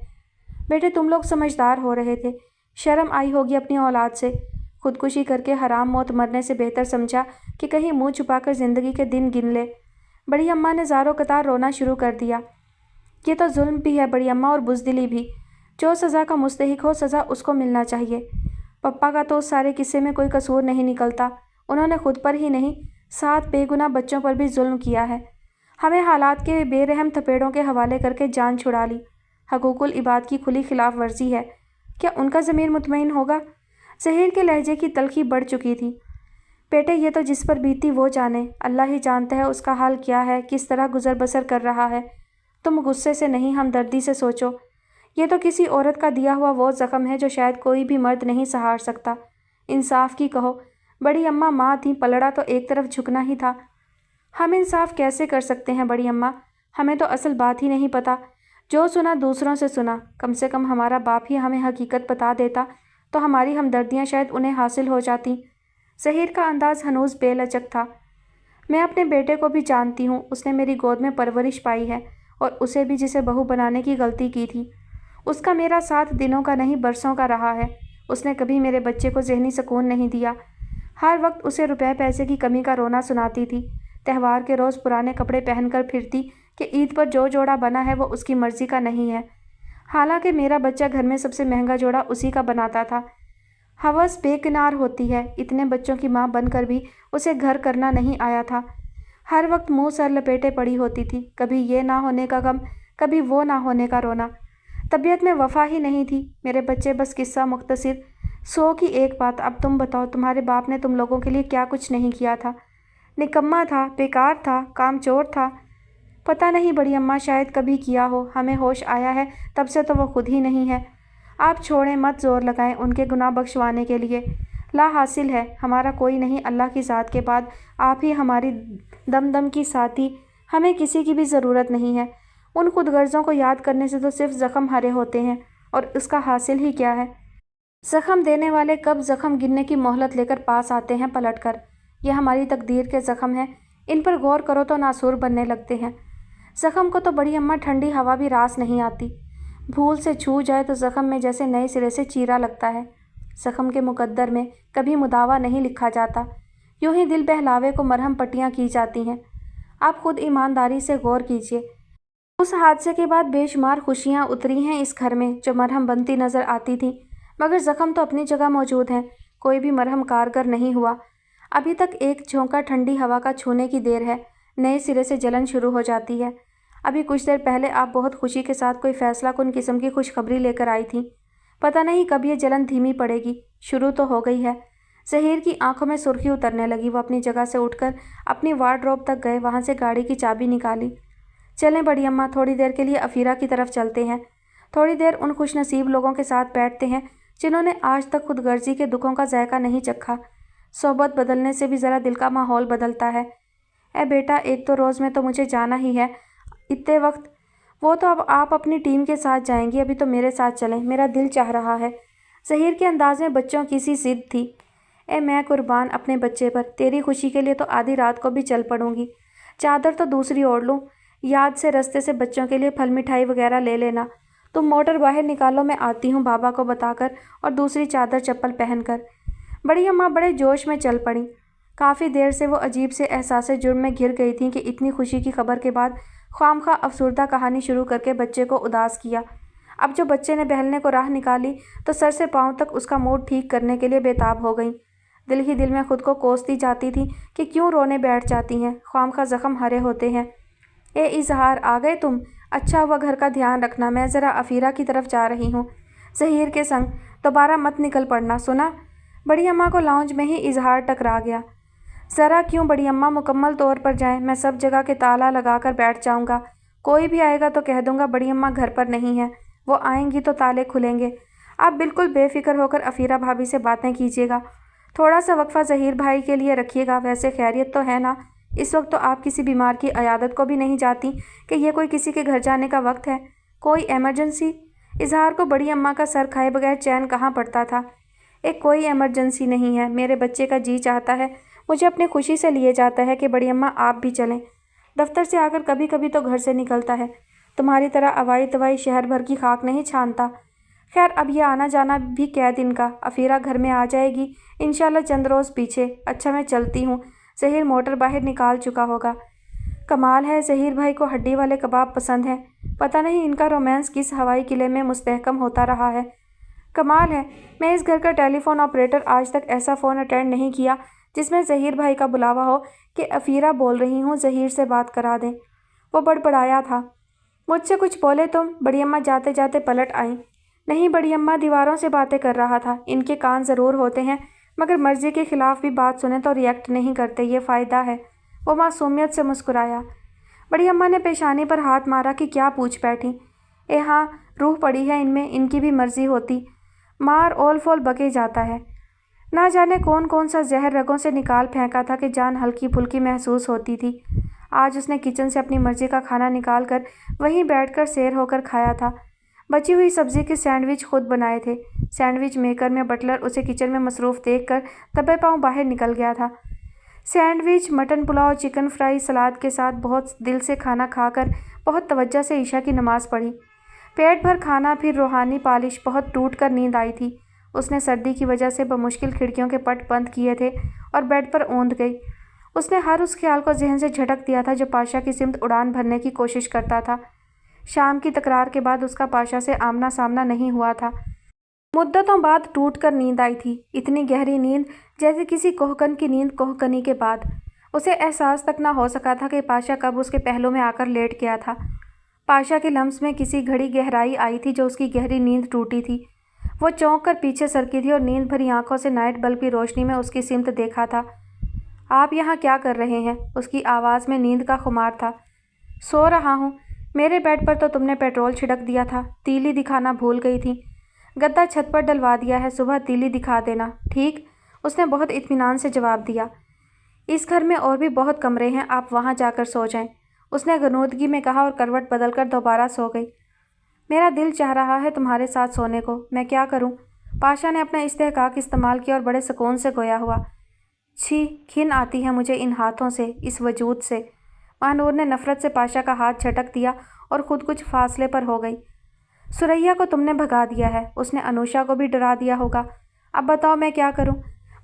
بیٹے تم لوگ سمجھدار ہو رہے تھے، شرم آئی ہوگی اپنی اولاد سے۔ خودکشی کر کے حرام موت مرنے سے بہتر سمجھا کہ کہیں منہ چھپا کر زندگی کے دن گن لے۔ بڑی اماں نے زاروں قطار رونا شروع کر دیا۔ یہ تو ظلم بھی ہے بڑی اماں اور بزدلی بھی۔ جو سزا کا مستحق ہو سزا اس کو ملنا چاہیے۔ پپا کا تو اس سارے قصے میں کوئی قصور نہیں نکلتا، انہوں نے خود پر ہی نہیں 7 بے گناہ بچوں پر بھی ظلم کیا ہے۔ ہمیں حالات کے بے رحم تھپیڑوں کے حوالے کر کے جان چھڑا لی۔ حقوق العباد کی کھلی خلاف ورزی ہے، کیا ان کا ضمیر مطمئن ہوگا؟ ظہیر کے لہجے کی تلخی بڑھ چکی تھی۔ بیٹے یہ تو جس پر بیتی وہ جانے، اللہ ہی جانتا ہے اس کا حال کیا ہے، کس طرح گزر بسر کر رہا ہے۔ تم غصے سے نہیں ہمدردی سے سوچو۔ یہ تو کسی عورت کا دیا ہوا وہ زخم ہے جو شاید کوئی بھی مرد نہیں سہار سکتا۔ انصاف کی کہو۔ بڑی اماں ماں تھیں، پلڑا تو ایک طرف جھکنا ہی تھا۔ ہم انصاف کیسے کر سکتے ہیں بڑی اماں؟ ہمیں تو اصل بات ہی نہیں پتہ، جو سنا دوسروں سے سنا۔ کم سے کم ہمارا باپ ہی ہمیں حقیقت بتا دیتا تو ہماری ہمدردیاں شاید انہیں حاصل ہو جاتی۔ ظہیر کا انداز ہنوز بے لچک تھا۔ میں اپنے بیٹے کو بھی جانتی ہوں، اس نے میری گود میں پرورش پائی ہے، اور اسے بھی جسے بہو بنانے کی غلطی کی تھی۔ اس کا میرا ساتھ دنوں کا نہیں برسوں کا رہا ہے۔ اس نے کبھی میرے بچے کو ذہنی سکون نہیں دیا۔ ہر وقت اسے روپے پیسے کی کمی کا رونا سناتی تھی۔ تہوار کے روز پرانے کپڑے پہن کر پھرتی کہ عید پر جو جوڑا بنا ہے وہ اس کی مرضی کا نہیں ہے، حالانکہ میرا بچہ گھر میں سب سے مہنگا جوڑا اسی کا بناتا تھا۔ ہوس بے کنار ہوتی ہے، اتنے بچوں کی ماں بن کر بھی اسے گھر کرنا نہیں آیا تھا۔ ہر وقت منہ سر لپیٹے پڑی ہوتی تھی، کبھی یہ نہ ہونے کا غم، کبھی وہ نہ ہونے کا رونا۔ طبیعت میں وفا ہی نہیں تھی۔ میرے بچے بس قصہ مختصر 100 کی ایک بات۔ اب تم بتاؤ، تمہارے باپ نے تم لوگوں کے لیے کیا کچھ نہیں کیا تھا؟ نکما تھا، بیکار تھا، کام چور تھا؟ پتہ نہیں بڑی اماں، شاید کبھی کیا ہو، ہمیں ہوش آیا ہے تب سے تو وہ خود ہی نہیں ہے۔ آپ چھوڑیں، مت زور لگائیں ان کے گناہ بخشوانے کے لیے۔ لا حاصل ہے، ہمارا کوئی نہیں اللہ کی ذات کے بعد، آپ ہی ہماری دم دم کی ساتھی، ہمیں کسی کی بھی ضرورت نہیں ہے۔ ان خود غرضوں کو یاد کرنے سے تو صرف زخم ہرے ہوتے ہیں، اور اس کا حاصل ہی کیا ہے؟ زخم دینے والے کب زخم گننے کی مہلت لے کر پاس آتے ہیں پلٹ کر۔ یہ ہماری تقدیر کے زخم ہیں، ان پر غور کرو تو ناسور بننے لگتے ہیں۔ زخم کو تو بڑی اماں ٹھنڈی ہوا بھی راس نہیں آتی، بھول سے چھو جائے تو زخم میں جیسے نئے سرے سے چیرا لگتا ہے۔ زخم کے مقدر میں کبھی مداوا نہیں لکھا جاتا، یوں ہی دل بہلاوے کو مرہم پٹیاں کی جاتی ہیں۔ آپ خود ایمانداری سے غور کیجیے، اس حادثے کے بعد بے شمار خوشیاں اتری ہیں اس گھر میں جو مرہم بنتی نظر آتی تھیں، مگر زخم تو اپنی جگہ موجود ہیں، کوئی بھی مرہم کارگر نہیں ہوا۔ ابھی تک ایک جھونکا ٹھنڈی ہوا کا چھونے کی دیر ہے، نئے سرے سے جلن شروع ہو جاتی ہے۔ ابھی کچھ دیر پہلے آپ بہت خوشی کے ساتھ کوئی فیصلہ کن قسم کی خوشخبری لے کر آئی تھیں، پتہ نہیں کب یہ جلن دھیمی پڑے گی، شروع تو ہو گئی ہے۔ ظہیر کی آنکھوں میں سرخی اترنے لگی، وہ اپنی جگہ سے اٹھ کر اپنی وارڈروب تک گئے، وہاں سے گاڑی کی چابی نکالی۔ چلیں بڑی اماں، تھوڑی دیر کے لیے افیرا کی طرف چلتے ہیں، تھوڑی دیر ان خوش نصیب لوگوں کے ساتھ بیٹھتے ہیں جنہوں نے آج تک خود غرضی کے دکھوں کا ذائقہ نہیں چکھا۔ صحبت بدلنے سے بھی ذرا دل کا ماحول بدلتا ہے۔ اے بیٹا، ایک تو روز میں تو مجھے جانا ہی ہے، اتنے وقت وہ تو اب آپ اپنی ٹیم کے ساتھ جائیں گی، ابھی تو میرے ساتھ چلیں، میرا دل چاہ رہا ہے۔ ظہیر کے انداز میں بچوں کی سی ضد تھی۔ اے میں قربان اپنے بچے پر، تیری خوشی کے لیے تو آدھی رات کو بھی چل پڑوں گی، چادر تو دوسری اوڑھ لوں، یاد سے رستے سے بچوں کے لیے پھل مٹھائی وغیرہ لے لینا۔ تم موٹر باہر نکالو، میں آتی ہوں بابا کو بتا کر اور دوسری چادر چپل پہن کر۔ بڑی اماں بڑے جوش میں چل پڑیں۔ کافی دیر سے وہ عجیب سے احساس جرم میں گھر گئی تھیں کہ اتنی خوشی کی خبر کے بعد خواہ مخواہ افسردہ کہانی شروع کر کے بچے کو اداس کیا۔ اب جو بچے نے بہلنے کو راہ نکالی تو سر سے پاؤں تک اس کا موڈ ٹھیک کرنے کے لیے بےتاب ہو گئیں۔ دل ہی دل میں خود کو کوستی جاتی تھی کہ کیوں رونے بیٹھ جاتی ہیں، خواہ مخواہ زخم ہرے ہوتے ہیں۔ اے اظہار، آ گئے تم؟ اچھا ہوا، گھر کا دھیان رکھنا، میں ذرا افیرا کی طرف جا رہی ہوں۔ ظہیر کے سنگ दोबारा मत निकल पड़ना, सुना। बड़ी अम्मा को लाउंज में ही इजहार टकरा गया। ज़रा क्यों बड़ी अम्मा, मुकम्मल तौर पर जाएं, मैं सब जगह के ताला लगा कर बैठ जाऊंगा। कोई भी आएगा तो कह दूंगा बड़ी अम्मा घर पर नहीं है, वो आएंगी तो ताले खुलेंगे। आप बिल्कुल बेफिक्र होकर अफीरा भाभी से बातें कीजिएगा। थोड़ा सा वक्फा ज़हीर भाई के लिए रखिएगा। वैसे खैरियत तो है ना? इस वक्त तो आप किसी बीमार की अयादत को भी नहीं जाती कि ये कोई किसी के घर जाने का वक्त है। कोई एमरजेंसी? इजहार को बड़ी अम्मा का सर खाए बगैर चैन कहाँ पड़ता था। एक कोई एमरजेंसी नहीं है, मेरे बच्चे का जी चाहता है, मुझे अपनी खुशी से लिए जाता है कि बड़ी अम्मा आप भी चलें। दफ्तर से आकर कभी कभी तो घर से निकलता है, तुम्हारी तरह अवाई तवाई शहर भर की खाक नहीं छानता। खैर अब ये आना जाना भी कै दिन का, अफीरा घर में आ जाएगी इंशाल्लाह चंद रोज़ पीछे। अच्छा मैं चलती हूँ, ज़हीर मोटर बाहर निकाल चुका होगा। कमाल है, ज़हीर भाई को हड्डी वाले कबाब पसंद हैं। पता नहीं इनका रोमांस किस हवाई किले में मुस्तहकम होता रहा है। कमाल है, मैं इस घर का टेलीफोन ऑपरेटर आज तक ऐसा फ़ोन अटेंड नहीं किया जिसमें ज़हीर भाई का बुलावा हो कि अफीरा बोल रही हूँ, ज़हीर से बात करा दें। वो बड़बड़ाया था। मुझसे कुछ बोले तुम? बड़ी अम्मा जाते जाते पलट आईं। नहीं बड़ी अम्मा, दीवारों से बातें कर रहा था। इनके कान ज़रूर होते हैं मगर मर्ज़ी के ख़िलाफ़ भी बात सुने तो रिएक्ट नहीं करते, ये फ़ायदा है। वो मासूमियत से मुस्कुराया। बड़ी अम्मा ने पेशानी पर हाथ मारा कि क्या पूछ बैठी। हाँ, रूह पड़ी है इनमें, इनकी भी मर्ज़ी होती। मार ओल फोल बके जाता है। ना जाने कौन कौन सा जहर रगों से निकाल फेंका था कि जान हल्की फुल्की महसूस होती थी। आज उसने किचन से अपनी मर्ज़ी का खाना निकाल कर वहीं बैठकर सैर होकर खाया था। बची हुई सब्ज़ी के सैंडविच खुद बनाए थे। सैंडविच मेकर में बटलर उसे किचन में मसरूफ़ देखकर दबे पाँव बाहर निकल गया था। सैंडविच, मटन पुलाव, चिकन फ्राई, सलाद के साथ बहुत दिल से खाना खाकर बहुत तवज्जो से ईशा की नमाज़ पढ़ी। पेट भर खाना, फिर रूहानी पालिश, बहुत टूट कर नींद आई थी। उसने सर्दी की वजह से बमुश्किल खिड़कियों के पट बंद किए थे और बेड पर औंध गई। उसने हर उस ख्याल को जहन से झटक दिया था जो पाशा की सिमत उड़ान भरने की कोशिश करता था। शाम की तकरार के बाद उसका पाशा से आमना सामना नहीं हुआ था। मुद्दतों बाद टूट कर नींद आई थी, इतनी गहरी नींद जैसे किसी कोहकन की नींद कोहकनी के बाद। उसे एहसास तक न हो सका था कि पाशा कब उसके पहलू में आकर लेट गया था। पाशा के लम्स में किसी घड़ी गहराई आई थी जो उसकी गहरी नींद टूटी थी। वो चौंक कर पीछे सरकी थी और नींद भरी आंखों से नाइट बल्ब की रोशनी में उसकी सिमत देखा था। आप यहाँ क्या कर रहे हैं? उसकी आवाज़ में नींद का खुमार था। सो रहा हूँ। मेरे बेड पर तो तुमने पेट्रोल छिड़क दिया था, तीली दिखाना भूल गई थी। गद्दा छत पर डलवा दिया है, सुबह तीली दिखा देना, ठीक? उसने बहुत इत्मीनान से जवाब दिया। इस घर में और भी बहुत कमरे हैं, आप वहाँ जाकर सो जाएं, उसने गनूदगी में कहा और करवट बदलकर दोबारा सो गई। मेरा दिल चाह रहा है तुम्हारे साथ सोने को, मैं क्या करूं? पाशा ने अपना इस्तेहकाक इस्तेमाल किया और बड़े सुकून से गोया हुआ। छी, घिन आती है मुझे इन हाथों से, इस वजूद से। महानूर ने नफ़रत से पाशा का हाथ झटक दिया और ख़ुद कुछ फासले पर हो गई। सुरैया को तुमने भगा दिया है, उसने अनुषा को भी डरा दिया होगा। अब बताओ मैं क्या करूं?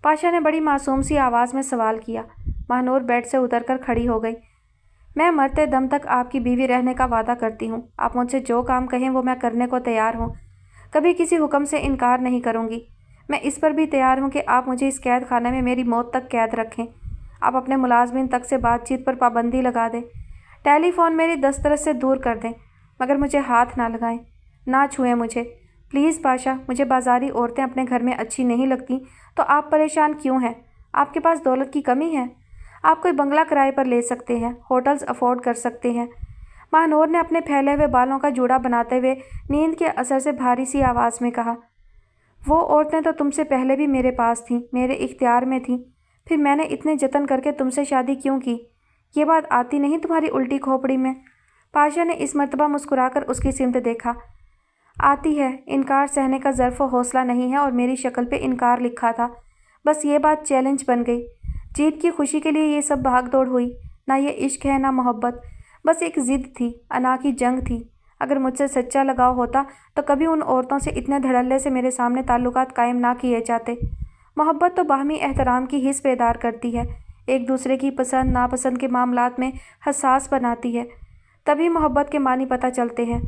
पाशा ने बड़ी मासूम सी आवाज़ में सवाल किया। महानूर बेड से उतरकर खड़ी हो गई। मैं मरते दम तक आपकी बीवी रहने का वादा करती हूँ। आप मुझसे जो काम कहें वो मैं करने को तैयार हूँ, कभी किसी हुक्म से इनकार नहीं करूँगी। मैं इस पर भी तैयार हूँ कि आप मुझे इस कैद खाने में मेरी मौत तक कैद रखें। आप अपने मुलाजमिन तक से बातचीत पर पाबंदी लगा दें, टेलीफोन मेरी दस्तरस से दूर कर दें, मगर मुझे हाथ ना लगाएं, ना छुएं मुझे। प्लीज़ पाशा, मुझे बाजारी औरतें अपने घर में अच्छी नहीं लगती, तो आप परेशान क्यों हैं? आपके पास दौलत की कमी है? आप कोई बंगला किराए पर ले सकते हैं, होटल्स अफोर्ड कर सकते हैं। महानूर ने अपने फैले हुए बालों का जूड़ा बनाते हुए नींद के असर से भारी सी आवाज़ में कहा। वो औरतें तो तुमसे पहले भी मेरे पास थीं, मेरे इख्तियार में थीं, फिर मैंने इतने जतन करके तुमसे शादी क्यों की? ये बात आती नहीं तुम्हारी उल्टी खोपड़ी में? पाशा ने इस मर्तबा मुस्कुराकर उसकी सिमत देखा। आती है, इनकार सहने का ज़र्फ़ व हौसला नहीं है और मेरी शक्ल पे इनकार लिखा था। बस ये बात चैलेंज बन गई। जीत की खुशी के लिए ये सब भाग दौड़ हुई। ना ये इश्क है ना मोहब्बत, बस एक ज़िद थी, अना की जंग थी। अगर मुझसे सच्चा लगाव होता तो कभी उन औरतों से इतने धड़ल्ले से मेरे सामने ताल्लुकात कायम ना किए जाते। मोहब्बत तो बाहमी एहतराम की हिस्स पैदार करती है, एक दूसरे की पसंद नापसंद के मामलात में हसास बनाती है, तभी मोहब्बत के मानी पता चलते हैं।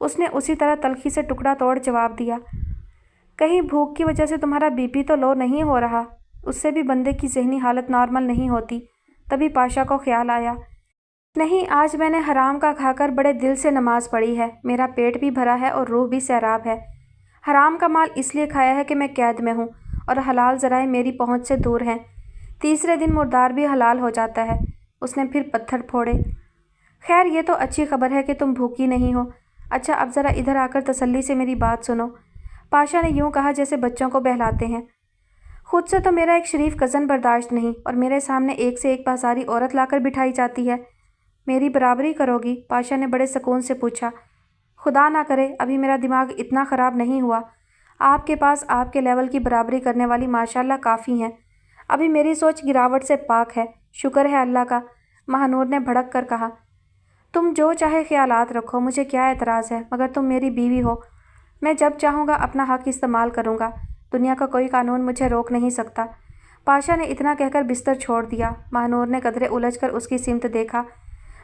उसने उसी तरह तलखी से टुकड़ा तोड़ जवाब दिया। कहीं भूख की वजह से तुम्हारा बीपी तो लो नहीं हो रहा? उससे भी बंदे की ज़हनी हालत नॉर्मल नहीं होती। तभी पाशा को ख्याल आया, नहीं, आज मैंने हराम का खाकर बड़े दिल से नमाज़ पढ़ी है, मेरा पेट भी भरा है और रूह भी सैराब है। حرام کا مال اس لیے کھایا ہے کہ میں قید میں ہوں اور حلال ذرائع میری پہنچ سے دور ہیں۔ تیسرے دن مردار بھی حلال ہو جاتا ہے۔ اس نے پھر پتھر پھوڑے۔ خیر یہ تو اچھی خبر ہے کہ تم بھوکی نہیں ہو۔ اچھا اب ذرا ادھر آ کر تسلی سے میری بات سنو، پاشا نے یوں کہا جیسے بچوں کو بہلاتے ہیں۔ خود سے تو میرا ایک شریف کزن برداشت نہیں اور میرے سامنے ایک سے ایک بازاری عورت لا کر بٹھائی جاتی ہے۔ میری برابری کرو گی؟ پاشا نے بڑے سکون سے پوچھا۔ خدا نہ کرے، ابھی میرا دماغ اتنا خراب نہیں ہوا۔ آپ کے پاس آپ کے لیول کی برابری کرنے والی ماشاءاللہ کافی ہیں۔ ابھی میری سوچ گراوٹ سے پاک ہے، شکر ہے اللہ کا، مہانور نے بھڑک کر کہا۔ تم جو چاہے خیالات رکھو، مجھے کیا اعتراض ہے، مگر تم میری بیوی ہو۔ میں جب چاہوں گا اپنا حق استعمال کروں گا، دنیا کا کوئی قانون مجھے روک نہیں سکتا۔ پاشا نے اتنا کہہ کر بستر چھوڑ دیا۔ مہانور نے قدرے الجھ کر اس کی سمت دیکھا۔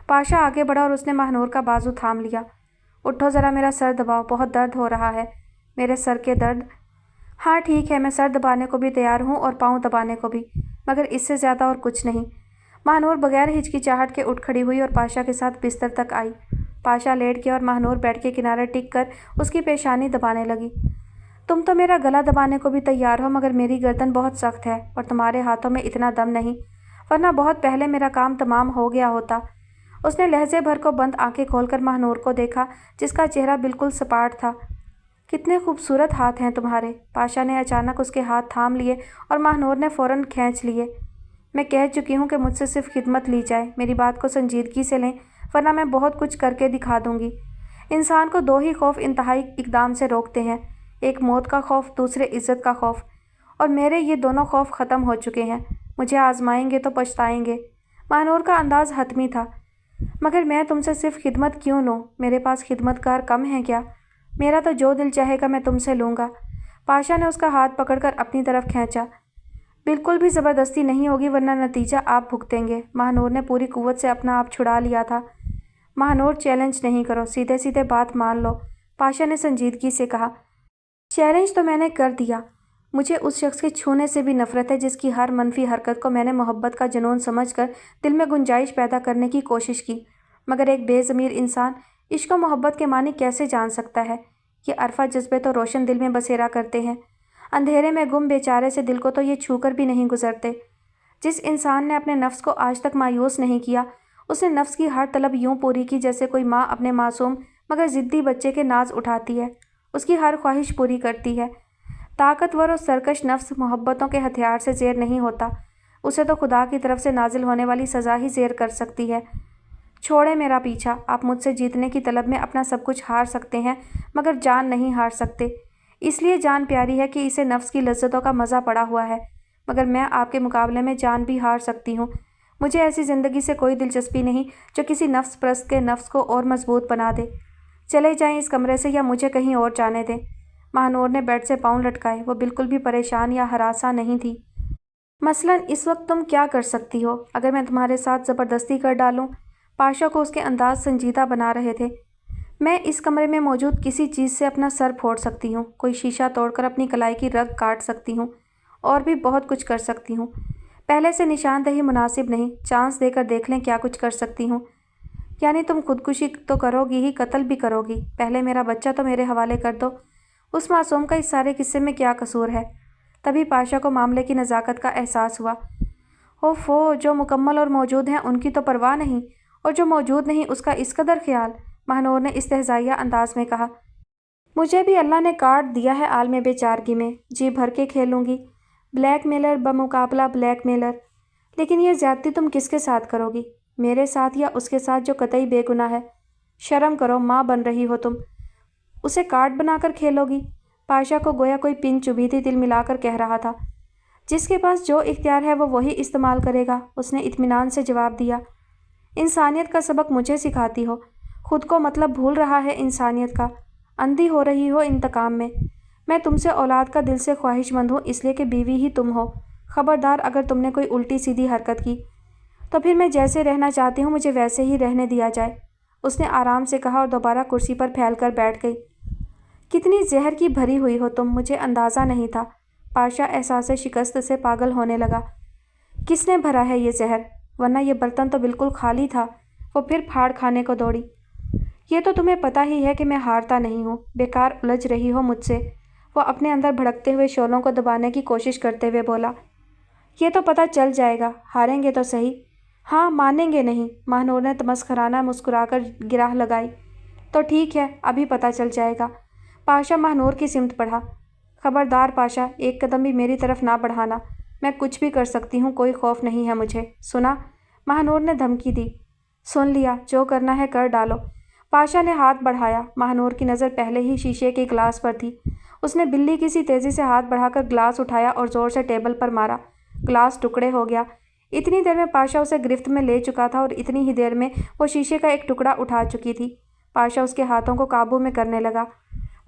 پاشا آگے بڑھا اور اس نے مہانور کا بازو تھام لیا۔ اٹھو ذرا میرا سر دباؤ، بہت درد ہو رہا ہے۔ میرے سر کے درد؟ ہاں ٹھیک ہے، میں سر دبانے کو بھی تیار ہوں اور پاؤں دبانے کو بھی، مگر اس سے زیادہ اور کچھ نہیں۔ مہانور بغیر ہچکچاہٹ کے اٹھ کھڑی ہوئی اور پاشا کے ساتھ بستر تک آئی۔ پاشا لیٹ گیا اور مہانور بیڈ کے کنارے ٹک کر اس کی پیشانی دبانے لگی۔ تم تو میرا گلا دبانے کو بھی تیار ہو، مگر میری گردن بہت سخت ہے اور تمہارے ہاتھوں میں اتنا دم نہیں، ورنہ بہت پہلے میرا کام تمام ہو گیا ہوتا۔ اس نے لہجے بھر کو بند آنکھیں کھول کر مہانور کو دیکھا جس کا چہرہ بالکل سپاٹ تھا۔ کتنے خوبصورت ہاتھ ہیں تمہارے۔ پاشا نے اچانک اس کے ہاتھ تھام لیے اور مہانور نے فوراً کھینچ لیے۔ میں کہہ چکی ہوں کہ مجھ سے صرف خدمت لی جائے، میری بات کو سنجیدگی سے لیں ورنہ میں بہت کچھ کر کے دکھا دوں گی۔ انسان کو دو ہی خوف انتہائی اقدام سے روکتے ہیں، ایک موت کا خوف، دوسرے عزت کا خوف، اور میرے یہ دونوں خوف ختم ہو چکے ہیں۔ مجھے آزمائیں گے تو پچھتائیں گے۔ مہانور کا انداز حتمی تھا۔ مگر میں تم سے صرف خدمت کیوں لوں؟ میرے پاس خدمت گار کم ہیں کیا؟ میرا تو جو دل چاہے گا میں تم سے لوں گا۔ پاشا نے اس کا ہاتھ پکڑ کر اپنی طرف کھینچا۔ بالکل بھی زبردستی نہیں ہوگی ورنہ نتیجہ آپ بھگتیں گے۔ مہانور نے پوری قوت سے اپنا آپ چھڑا لیا تھا۔ مہانور چیلنج نہیں کرو، سیدھے سیدھے بات مان لو، پاشا نے سنجیدگی سے کہا۔ چیلنج تو میں نے کر دیا۔ مجھے اس شخص کے چھونے سے بھی نفرت ہے جس کی ہر منفی حرکت کو میں نے محبت کا جنون سمجھ کر دل میں گنجائش پیدا کرنے کی کوشش کی، مگر ایک بے ضمیر انسان عشق و محبت کے معنی کیسے جان سکتا ہے؟ یہ عرفہ جذبے تو روشن دل میں بسیرا کرتے ہیں، اندھیرے میں گم بیچارے سے دل کو تو یہ چھو کر بھی نہیں گزرتے۔ جس انسان نے اپنے نفس کو آج تک مایوس نہیں کیا، اس نے نفس کی ہر طلب یوں پوری کی جیسے کوئی ماں اپنے معصوم مگر ضدی بچے کے ناز اٹھاتی ہے، اس کی ہر خواہش پوری کرتی ہے۔ طاقتور اور سرکش نفس محبتوں کے ہتھیار سے زیر نہیں ہوتا، اسے تو خدا کی طرف سے نازل ہونے والی سزا ہی زیر کر سکتی ہے۔ چھوڑے میرا پیچھا، آپ مجھ سے جیتنے کی طلب میں اپنا سب کچھ ہار سکتے ہیں مگر جان نہیں ہار سکتے۔ اس لیے جان پیاری ہے کہ اسے نفس کی لذتوں کا مزہ پڑا ہوا ہے، مگر میں آپ کے مقابلے میں جان بھی ہار سکتی ہوں۔ مجھے ایسی زندگی سے کوئی دلچسپی نہیں جو کسی نفس پرست کے نفس کو اور مضبوط بنا دے۔ چلے جائیں اس کمرے سے یا مجھے کہیں اور جانے دیں۔ مہانور نے بیڈ سے پاؤں لٹکائے، وہ بالکل بھی پریشان یا ہراساں نہیں تھی۔ مثلاً اس وقت تم کیا کر سکتی ہو؟ اگر میں تمہارے ساتھ زبردستی کر ڈالوں؟ پاشا کو اس کے انداز سنجیدہ بنا رہے تھے۔ میں اس کمرے میں موجود کسی چیز سے اپنا سر پھوڑ سکتی ہوں، کوئی شیشہ توڑ کر اپنی کلائی کی رگ کاٹ سکتی ہوں، اور بھی بہت کچھ کر سکتی ہوں۔ پہلے سے نشاندہی مناسب نہیں، چانس دے کر دیکھ لیں کیا کچھ کر سکتی ہوں۔ یعنی تم خودکشی تو کرو گی ہی، قتل بھی کرو گی۔ پہلے میرا بچہ تو میرے حوالے کر دو، اس معصوم کا اس سارے قصے میں کیا قصور ہے؟ تبھی پاشا کو معاملے کی نزاکت کا احساس ہوا۔ اوفو، جو مکمل اور موجود ہیں ان کی تو پرواہ نہیں، اور جو موجود نہیں اس کا اس قدر خیال، مہانور نے استہزائیہ انداز میں کہا۔ مجھے بھی اللہ نے کاٹ دیا ہے عالم بیچارگی میں، جی بھر کے کھیلوں گی، بلیک میلر بمقابلہ بلیک میلر۔ لیکن یہ زیادتی تم کس کے ساتھ کرو گی؟ میرے ساتھ یا اس کے ساتھ جو قطعی بے گناہ ہے؟ شرم کرو، ماں بن رہی ہو تم، اسے کارڈ بنا کر کھیلو گی؟ پاشا کو گویا کوئی پن چبھی تھی دل ملا کر کہہ رہا تھا۔ جس کے پاس جو اختیار ہے وہ وہی استعمال کرے گا، اس نے اطمینان سے جواب دیا۔ انسانیت کا سبق مجھے سکھاتی ہو، خود کو مطلب بھول رہا ہے انسانیت کا، اندھی ہو رہی ہو انتقام میں۔ میں تم سے اولاد کا دل سے خواہش مند ہوں اس لیے کہ بیوی ہی تم ہو۔ خبردار اگر تم نے کوئی الٹی سیدھی حرکت کی تو پھر میں جیسے رہنا چاہتی ہوں مجھے ویسے ہی رہنے دیا جائے، اس نے آرام سے کہا اور دوبارہ کرسی پر پھیل کر بیٹھ گئی۔ کتنی زہر کی بھری ہوئی ہو تم، مجھے اندازہ نہیں تھا۔ پاشا احساس شکست سے پاگل ہونے لگا۔ کس نے بھرا ہے یہ زہر؟ ورنہ یہ برتن تو بالکل خالی تھا۔ وہ پھر پھاڑ کھانے کو دوڑی۔ یہ تو تمہیں پتہ ہی ہے کہ میں ہارتا نہیں ہوں، بیکار الجھ رہی ہو مجھ سے۔ वो अपने अंदर भड़कते हुए शोलों को दबाने की कोशिश करते हुए बोला, ये तो पता चल जाएगा, हारेंगे तो सही। हाँ, मानेंगे नहीं, महानूर ने तमस्खराना मुस्कुराकर गिराह लगाई। तो ठीक है, अभी पता चल जाएगा। पाशा महानूर की सिमत बढ़ा। खबरदार पाशा, एक कदम भी मेरी तरफ ना बढ़ाना, मैं कुछ भी कर सकती हूँ, कोई खौफ नहीं है मुझे, सुना? महानूर ने धमकी दी। सुन लिया, जो करना है कर डालो। पाशा ने हाथ बढ़ाया। महानूर की नज़र पहले ही शीशे के गिलास पर थी। उसने बिल्ली की सी तेज़ी से हाथ बढ़ाकर गिलास उठाया और ज़ोर से टेबल पर मारा। गिलास टुकड़े हो गया। इतनी देर में पाशा उसे गिरफ्त में ले चुका था और इतनी ही देर में वो शीशे का एक टुकड़ा उठा चुकी थी। पाशा उसके हाथों को काबू में करने लगा।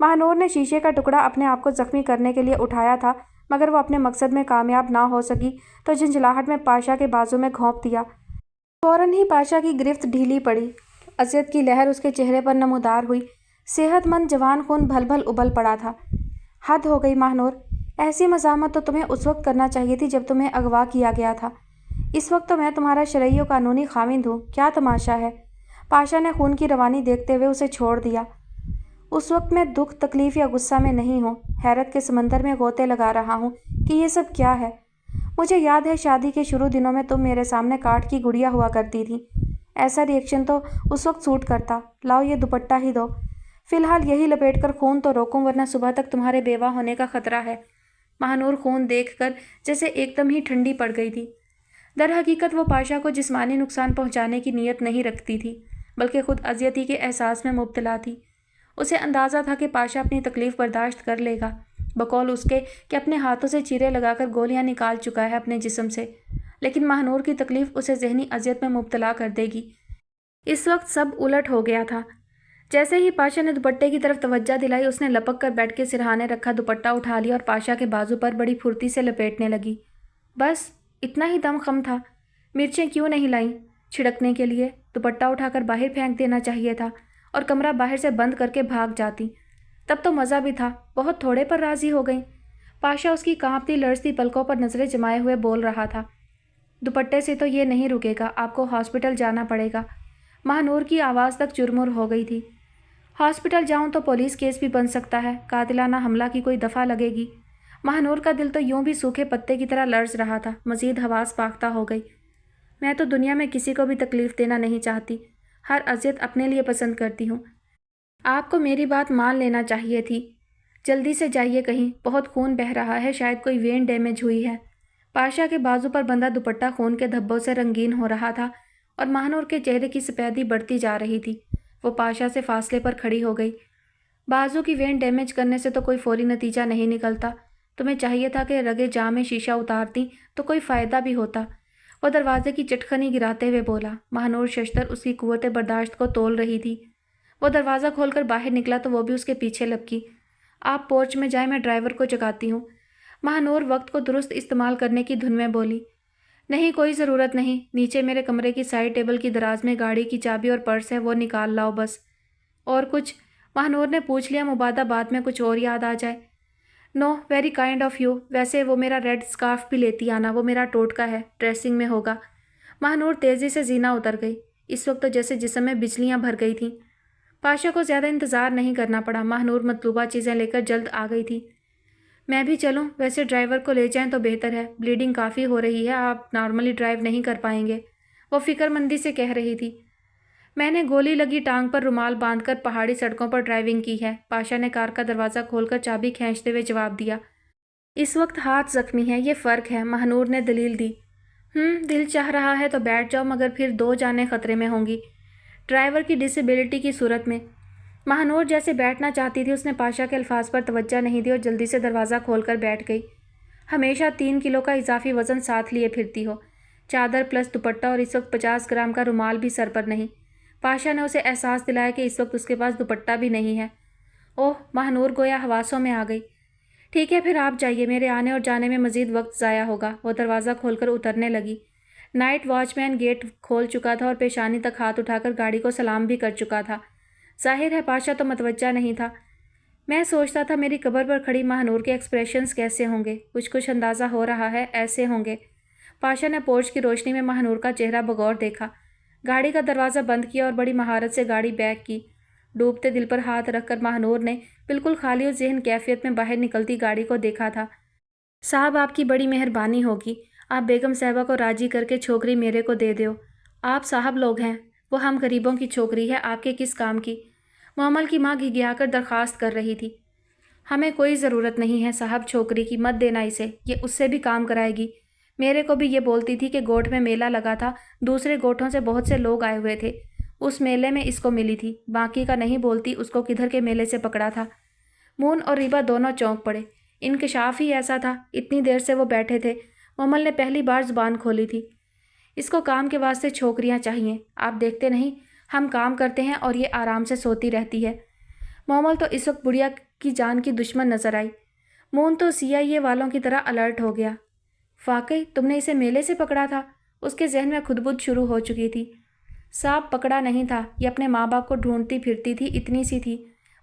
महानूर ने शीशे का टुकड़ा अपने आप को जख्मी करने के लिए उठाया था, मगर वो अपने मकसद में कामयाब ना हो सकी तो झंझलाहट में पाशा के बाजू में घोंप दिया। फौरन ही पाशा की गिरफ्त ढीली पड़ी। अजियत की लहर उसके चेहरे पर नमूदार हुई। सेहतमंद जवान खून भल भल उबल पड़ा था। हद हो गई महानूर, ऐसी मज़ामत तो तुम्हें उस वक्त करना चाहिए थी जब तुम्हें अगवा किया गया था। इस वक्त तो मैं तुम्हारा शरई और कानूनी खामिंद हूँ, क्या तमाशा है? पाशा ने खून की रवानी देखते हुए उसे छोड़ दिया। उस वक्त मैं दुख, तकलीफ़ या गुस्सा में नहीं हूँ, हैरत के समंदर में गोते लगा रहा हूँ कि ये सब क्या है। मुझे याद है शादी के शुरू दिनों में तुम मेरे सामने काठ की गुड़िया हुआ करती थी। ऐसा रिएक्शन तो उस वक्त सूट करता। लाओ ये दुपट्टा ही दो। फ़िलहाल यही लपेट कर खून तो रोकूं, वरना सुबह तक तुम्हारे बेवा होने का खतरा है। महानूर खून देखकर जैसे एकदम ही ठंडी पड़ गई थी। दर हकीकत वो पाशा को जिस्मानी नुकसान पहुंचाने की नीयत नहीं रखती थी, बल्कि खुद अजियती के एहसास में मुब्तला थी। उसे अंदाज़ा था कि पाशा अपनी तकलीफ़ बर्दाश्त कर लेगा, बकौल उसके कि अपने हाथों से चीरे लगाकर गोलियां निकाल चुका है अपने जिस्म से। लेकिन महानूर की तकलीफ़ उसे जहनी अजियत में मुब्तला कर देगी। इस वक्त सब उलट हो गया था। जैसे ही पाशा ने दुपट्टे की तरफ तवज्जो दिलाई, उसने लपक कर बेड के सिरहाने रखा दुपट्टा उठा लिया और पाशा के बाजू पर बड़ी फुर्ती से लपेटने लगी। बस इतना ही दमखम था। मिर्चें क्यों नहीं लाईं छिड़कने के लिए? दुपट्टा उठाकर बाहर फेंक देना चाहिए था और कमरा बाहर से बंद करके भाग जाती, तब तो मज़ा भी था। बहुत थोड़े पर राज़ी हो गई। पाशा उसकी कांपती लड़ती पलकों पर नज़रें जमाए हुए बोल रहा था, दुपट्टे से तो ये नहीं रुकेगा, आपको हॉस्पिटल जाना पड़ेगा। महानूर की आवाज़ तक चुरमुर हो गई थी। हॉस्पिटल जाऊं तो पुलिस केस भी बन सकता है, कातिलाना हमला की कोई दफ़ा लगेगी। महानूर का दिल तो यूं भी सूखे पत्ते की तरह लर्ज रहा था। मज़ीद हवास पाख्ता हो गई। मैं तो दुनिया में किसी को भी तकलीफ़ देना नहीं चाहती, हर अजियत अपने लिए पसंद करती हूँ। आपको मेरी बात मान लेना चाहिए थी। जल्दी से जाइए कहीं, बहुत खून बह रहा है, शायद कोई वेन डैमेज हुई है। पाशा के बाजू पर बंधा दुपट्टा खून के धब्बों से रंगीन हो रहा था और महानूर के चेहरे की सफ़ेदी बढ़ती जा रही थी। वो पाशा से फासले पर खड़ी हो गई। बाजू की वेन डैमेज करने से तो कोई फौरी नतीजा नहीं निकलता। तुम्हें चाहिए था कि रगे जाम में शीशा उतारती तो कोई फ़ायदा भी होता। वो दरवाजे की चटखनी गिराते हुए बोला। महानूर शशतर उसकी कुव्वत बर्दाश्त को तोल रही थी। वो दरवाज़ा खोलकर बाहर निकला तो वो भी उसके पीछे लपकी। आप पोर्च में जाए, मैं ड्राइवर को जगाती हूँ। महानूर वक्त को दुरुस्त इस्तेमाल करने की धुन में बोली। नहीं, कोई ज़रूरत नहीं, नीचे मेरे कमरे की साइड टेबल की दराज में गाड़ी की चाबी और पर्स है, वो निकाल लाओ बस। और कुछ? महानूर ने पूछ लिया, मुबादा बाद में कुछ और याद आ जाए। No, very kind of you. वैसे वो मेरा रेड स्कार्फ भी लेती आना, वो मेरा टोटका है, ड्रेसिंग में होगा। महानूर तेज़ी से जीना उतर गई। इस वक्त तो जैसे जिस्म में बिजलियाँ भर गई थीं। पाशा को ज़्यादा इंतज़ार नहीं करना पड़ा। महानूर मतलूबा चीज़ें लेकर जल्द आ गई थी। मैं भी चलूं? वैसे ड्राइवर को ले जाएं तो बेहतर है, ब्लीडिंग काफ़ी हो रही है, आप नॉर्मली ड्राइव नहीं कर पाएंगे, वो फ़िक्रमंदी से कह रही थी। मैंने गोली लगी टांग पर रुमाल बांधकर पहाड़ी सड़कों पर ड्राइविंग की है, पाशा ने कार का दरवाज़ा खोलकर चाबी खींचते हुए जवाब दिया। इस वक्त हाथ ज़ख्मी है, ये फ़र्क है, महानूर ने दलील दी। दिल चाह रहा है तो बैठ जाओ, मगर फिर 2 जानें ख़तरे में होंगी, ड्राइवर की डिसेबिलिटी की सूरत में। महानूर जैसे बैठना चाहती थी, उसने पाशा के अल्फाज पर तवज्जो नहीं दी और जल्दी से दरवाज़ा खोलकर बैठ गई। हमेशा 3 किलो का इजाफी वज़न साथ लिए फिरती हो, चादर प्लस दुपट्टा, और इस वक्त 50 ग्राम का रुमाल भी सर पर नहीं। पाशा ने उसे एहसास दिलाया कि इस वक्त उसके पास दुपट्टा भी नहीं है। ओह, महानूर गोया हवासों में आ गई। ठीक है, फिर आप जाइए, मेरे आने और जाने में मज़ीद वक्त ज़ाया होगा। वो दरवाज़ा खोलकर उतरने लगी। नाइट वॉचमैन गेट खोल चुका था और पेशानी तक हाथ उठाकर गाड़ी को सलाम भी कर चुका था। जाहिर है पाशा तो मतवज्जा नहीं था। मैं सोचता था मेरी कब्र पर खड़ी महानूर के एक्सप्रेशंस कैसे होंगे, कुछ अंदाज़ा हो रहा है ऐसे होंगे। पाशा ने पोर्च की रोशनी में महानूर का चेहरा बगौर देखा, गाड़ी का दरवाज़ा बंद किया और बड़ी महारत से गाड़ी बैक की। डूबते दिल पर हाथ रखकर महानूर ने बिल्कुल खाली और ज़हन कैफियत में बाहर निकलती गाड़ी को देखा था। साहब, आपकी बड़ी मेहरबानी होगी, आप बेगम साहबा को राजी करके छोकरी मेरे को दे दो। आप साहब लोग हैं, वो हम गरीबों की छोकरी है, आपके किस काम की। मोहम्मल की माँ घिघियाकर दरख्वास्त कर रही थी। हमें कोई ज़रूरत नहीं है साहब छोकरी की, मत देना इसे, ये उससे भी काम कराएगी। मेरे को भी ये बोलती थी कि गोठ में मेला लगा था, दूसरे गोठों से बहुत से लोग आए हुए थे, उस मेले में इसको मिली थी। बाकी का नहीं बोलती उसको किधर के मेले से पकड़ा था। मून और रीबा दोनों चौंक पड़े। इंकशाफ ही ऐसा था, इतनी देर से वो बैठे थे। मोहम्मल ने पहली बार ज़ुबान खोली थी। इसको काम के वास्ते छोकरियाँ चाहिए, आप देखते नहीं हम काम करते हैं और ये आराम से सोती रहती है। मोहम्मल तो इस वक्त बुढ़िया की जान की दुश्मन नजर आई। मून तो CIA वालों की तरह अलर्ट हो गया। वाकई तुमने इसे मेले से पकड़ा था? उसके जहन में खुदबुद शुरू हो चुकी थी। सांप पकड़ा नहीं था, ये अपने माँ बाप को ढूंढती फिरती थी, इतनी सी थी।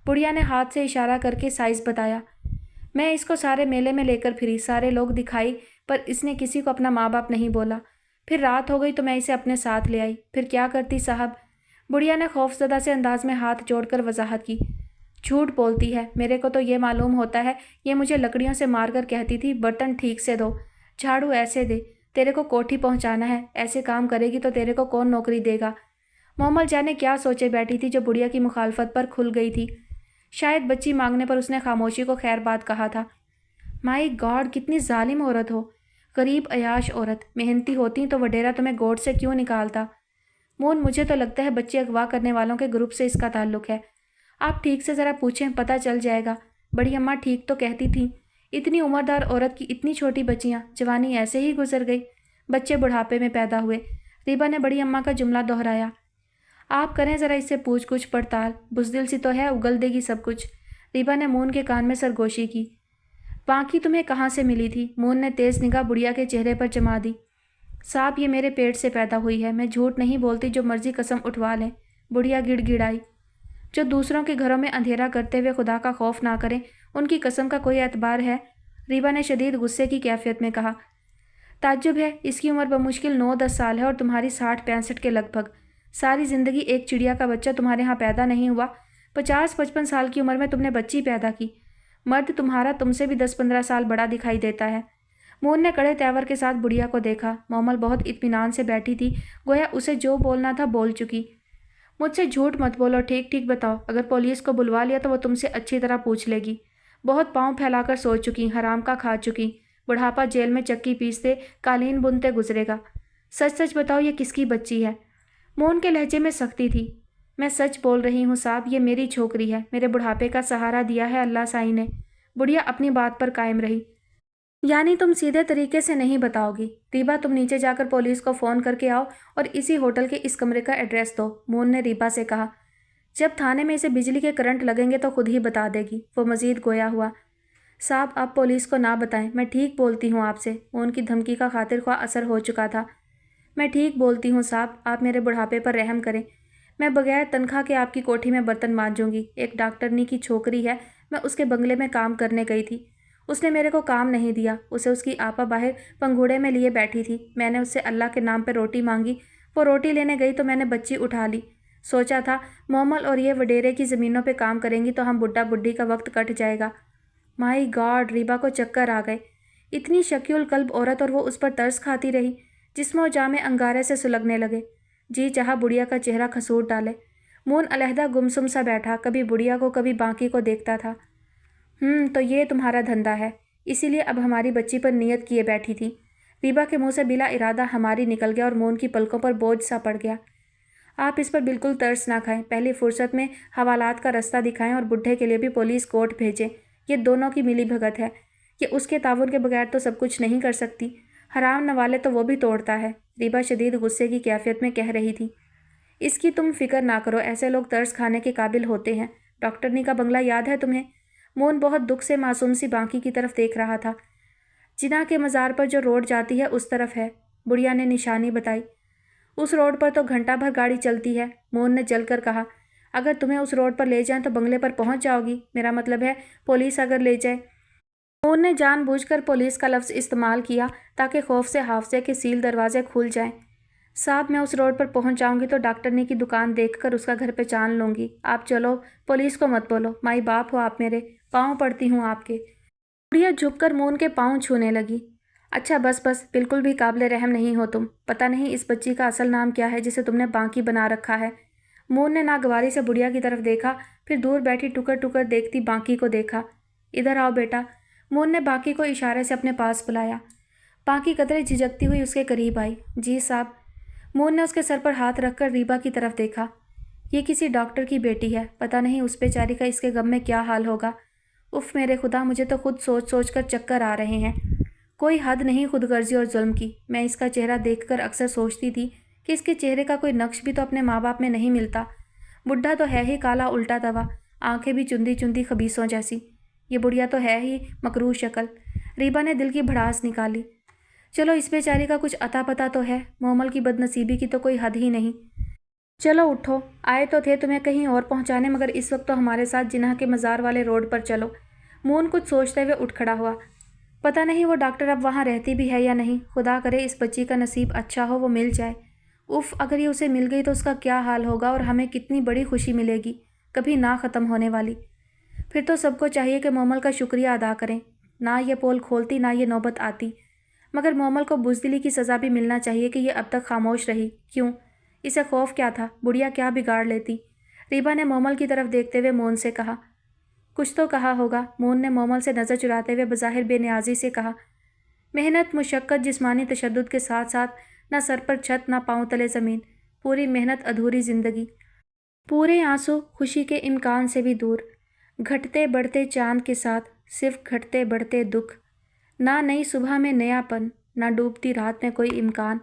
बुढ़िया ने हाथ से इशारा करके साइज बताया। मैं इसको सारे मेले में लेकर फिरी, सारे लोग दिखाई, पर इसने किसी को अपना माँ बाप नहीं बोला। फिर रात हो गई तो मैं इसे अपने साथ ले आई। फिर क्या करती साहब? बुढ़िया ने खौफजदा से अंदाज में हाथ जोड़कर वजाहत की। झूठ बोलती है, मेरे को तो ये मालूम होता है, ये मुझे लकड़ियों से मारकर कहती थी बर्तन ठीक से धो, झाड़ू ऐसे दे, तेरे को कोठी पहुंचाना है, ऐसे काम करेगी तो तेरे को कौन नौकरी देगा। मोहम्मल जाने क्या सोचे बैठी थी जो बुढ़िया की मुखालफत पर खुल गई थी। शायद बच्ची मांगने पर उसने खामोशी को खैर बात कहा था। माई गॉड, कितनी जालिम औरत हो, गरीब अयाश औरत। मेहनती होती तो वडेरा तुम्हें गोद से क्यों निकालता। मोहन, मुझे तो लगता है बच्चे अगवा करने वालों के ग्रुप से इसका ताल्लुक है। आप ठीक से ज़रा पूछें, पता चल जाएगा। बड़ी अम्मा ठीक तो कहती थी, इतनी उम्रदार औरत की इतनी छोटी बच्चियाँ, जवानी ऐसे ही गुजर गई, बच्चे बुढ़ापे में पैदा हुए। रीबा ने बड़ी अम्मा का जुमला दोहराया। आप करें ज़रा इससे पूछ कुछ पड़ताल, बुज़दिल सी तो है, उगल देगी सब कुछ। रीबा ने मून के कान में सरगोशी की। बाकी तुम्हें कहाँ से मिली थी? मून ने तेज़ निगाह बुढ़िया के चेहरे पर जमा दी। साहब, ये मेरे पेट से पैदा हुई है, मैं झूठ नहीं बोलती, जो मर्जी कसम उठवा लें। बुढ़िया गिड़गिड़ाई। जो दूसरों के घरों में अंधेरा करते हुए खुदा का खौफ ना करें, उनकी कसम का कोई एतबार है? रीबा ने शदीद गुस्से की कैफियत में कहा। ताज्जुब है, इसकी उम्र बमुश्किल 9-10 साल है और तुम्हारी 60-65 के लगभग। सारी ज़िंदगी एक चिड़िया का बच्चा तुम्हारे यहाँ पैदा नहीं हुआ। 50-55 साल की उम्र में तुमने बच्ची पैदा की। मर्द तुम्हारा तुमसे भी 10-15 साल बड़ा दिखाई देता है। मून ने कड़े तेवर के साथ बुढ़िया को देखा। मोमल बहुत इत्मीनान से बैठी थी, गोया उसे जो बोलना था बोल चुकी। मुझसे झूठ मत बोलो, ठीक ठीक बताओ, अगर पुलिस को बुलवा लिया तो वो तुमसे अच्छी तरह पूछ लेगी। बहुत पाँव फैलाकर सो चुकी, हराम का खा चुकी, बुढ़ापा जेल में चक्की पीसते कालीन बुनते गुजरेगा। सच सच बताओ, ये किसकी बच्ची है? मून के लहजे में सख्ती थी। मैं सच बोल रही हूँ साहब, ये मेरी छोकरी है, मेरे बुढ़ापे का सहारा दिया है अल्लाह साई ने। बुढ़िया अपनी बात पर कायम रही। यानी तुम सीधे तरीके से नहीं बताओगी? रीबा, तुम नीचे जाकर पुलिस को फ़ोन करके आओ और इसी होटल के इस कमरे का एड्रेस दो, मून ने रीबा से कहा। जब थाने में इसे बिजली के करंट लगेंगे तो खुद ही बता देगी, वो मज़ीद गोया हुआ। साहब, आप पुलिस को ना बताएं, मैं ठीक बोलती हूँ आपसे। मून की धमकी का खातिर ख्वाह असर हो चुका था। मैं ठीक बोलती हूँ साहब, आप मेरे बुढ़ापे पर रहम करें। मैं बगैर तनख्वाह के आपकी कोठी में बर्तन मांजूंगी। एक डॉक्टरनी की छोकरी है, मैं उसके बंगले में काम करने गई थी, उसने मेरे को काम नहीं दिया। उसे उसकी आपा बाहर पंघूड़े में लिए बैठी थी। मैंने उससे अल्लाह के नाम पर रोटी मांगी, वो रोटी लेने गई तो मैंने बच्ची उठा ली। सोचा था मोमल और ये वडेरे की ज़मीनों पे काम करेंगी तो हम बुढ़ा बुढ़ी का वक्त कट जाएगा। माई गॉड, रीबा को चक्कर आ गए। इतनी शकील कल्ब औरत और वो उस पर तरस खाती रही। जिस्मो जामे अंगारे से सुलगने लगे। जी चाहा बुढ़िया का चेहरा खसूट डाले। मून अलहदा गुमसुम सा बैठा, कभी बुढ़िया को कभी बाकी को देखता था। तो ये तुम्हारा धंधा है, इसीलिए अब हमारी बच्ची पर नियत किए बैठी थी। रीबा के मुंह से बिला इरादा हमारी निकल गया और मून की पलकों पर बोझ सा पड़ गया। आप इस पर बिल्कुल तरस ना खाएं, पहली फुर्सत में हवालात का रास्ता दिखाएं और बुढ़े के लिए भी पुलिस कोर्ट भेजें। ये दोनों की मिली भगत है, ये उसके ताउन के बगैर तो सब कुछ नहीं कर सकती। हराम नवाले तो वो भी तोड़ता है। रीबा शदीद गुस्से की कैफियत में कह रही थी। इसकी तुम फिक्र ना करो, ऐसे लोग तरस खाने के काबिल होते हैं। डॉक्टरनी का बंगला याद है तुम्हें? मून बहुत दुख से मासूम सी बाकी की तरफ देख रहा था। जिना के मज़ार पर जो रोड जाती है उस तरफ है, बुढ़िया ने निशानी बताई। उस रोड पर तो घंटा भर गाड़ी चलती है, मून ने जलकर कहा। अगर तुम्हें उस रोड पर ले जाएं तो बंगले पर पहुंच जाओगी, मेरा मतलब है पुलिस अगर ले जाए। मून ने जानबूझकर पुलिस का लफ्ज़ इस्तेमाल किया ताकि खौफ से हाफजे के सील दरवाजे खुल जाएं। साहब मैं उस रोड पर पहुंच जाऊंगी तो डॉक्टरनी की दुकान देखकर उसका घर पहचान लूंगी। आप चलो, पुलिस को मत बोलो। माई बाप हो आप मेरे, पाँव पड़ती हूँ आपके। बुढ़िया झुककर मोहन के पाँव छूने लगी। अच्छा बस बस, बिल्कुल भी काबिले रहम नहीं हो तुम। पता नहीं इस बच्ची का असल नाम क्या है जिसे तुमने बांकी बना रखा है। मोहन ने नागवारी से बुढ़िया की तरफ देखा, फिर दूर बैठी टुकर टुकर देखती बांकी को देखा। इधर आओ बेटा। मोहन ने बांकी को इशारे से अपने पास बुलाया। बांकी कतरे झिझकती हुई उसके करीब आई। जी साहब। मोहन ने उसके सर पर हाथ रखकर रीबा की तरफ देखा। ये किसी डॉक्टर की बेटी है, पता नहीं उस बेचारी का इसके गम में क्या हाल होगा। उफ मेरे खुदा, मुझे तो खुद सोच सोच कर चक्कर आ रहे हैं। कोई हद नहीं खुदगर्जी और जुल्म की। मैं इसका चेहरा देखकर अक्सर सोचती थी कि इसके चेहरे का कोई नक्श भी तो अपने माँ बाप में नहीं मिलता। बुढ़ा तो है ही काला उल्टा तवा, आंखें भी चुंदी चुंदी खबीसों जैसी। ये बुढ़िया तो है ही मकरूह शक्ल। रीबा ने दिल की भड़ास निकाली। चलो इस बेचारी का कुछ अता पता तो है, मोमल की बदनसीबी की तो कोई हद ही नहीं। चलो उठो, आए तो थे तुम्हें कहीं और पहुंचाने, मगर इस वक्त तो हमारे साथ जिन्हा के मज़ार वाले रोड पर चलो। मोहन कुछ सोचते हुए उठ खड़ा हुआ। पता नहीं वो डॉक्टर अब वहाँ रहती भी है या नहीं। खुदा करे इस बच्ची का नसीब अच्छा हो, वो मिल जाए। उफ़ अगर ये उसे मिल गई तो उसका क्या हाल होगा और हमें कितनी बड़ी खुशी मिलेगी, कभी ना ख़त्म होने वाली। फिर तो सबको चाहिए कि मोमल का शुक्रिया अदा करें। ना ये पोल खोलती ना ये नौबत आती। मगर मोमल को बुज़दिली की सज़ा भी मिलना चाहिए कि ये अब तक खामोश रही। क्यों? इसे खौफ क्या था? बुढ़िया क्या बिगाड़ लेती? रीबा ने मोमल की तरफ देखते हुए मोहन से कहा। कुछ तो कहा होगा। मोहन ने मोमल से नज़र चुराते हुए बज़ाहिर बेनियाजी से कहा। मेहनत, मुशक्क़त, जिस्मानी तशद्दुद के साथ साथ ना सर पर छत ना पाँव तले ज़मीन। पूरी मेहनत अधूरी ज़िंदगी। पूरे आंसू खुशी के इम्कान से भी दूर। घटते बढ़ते चांद के साथ सिर्फ घटते बढ़ते दुख। ना नई सुबह में नयापन, ना डूबती रात में कोई इम्कान।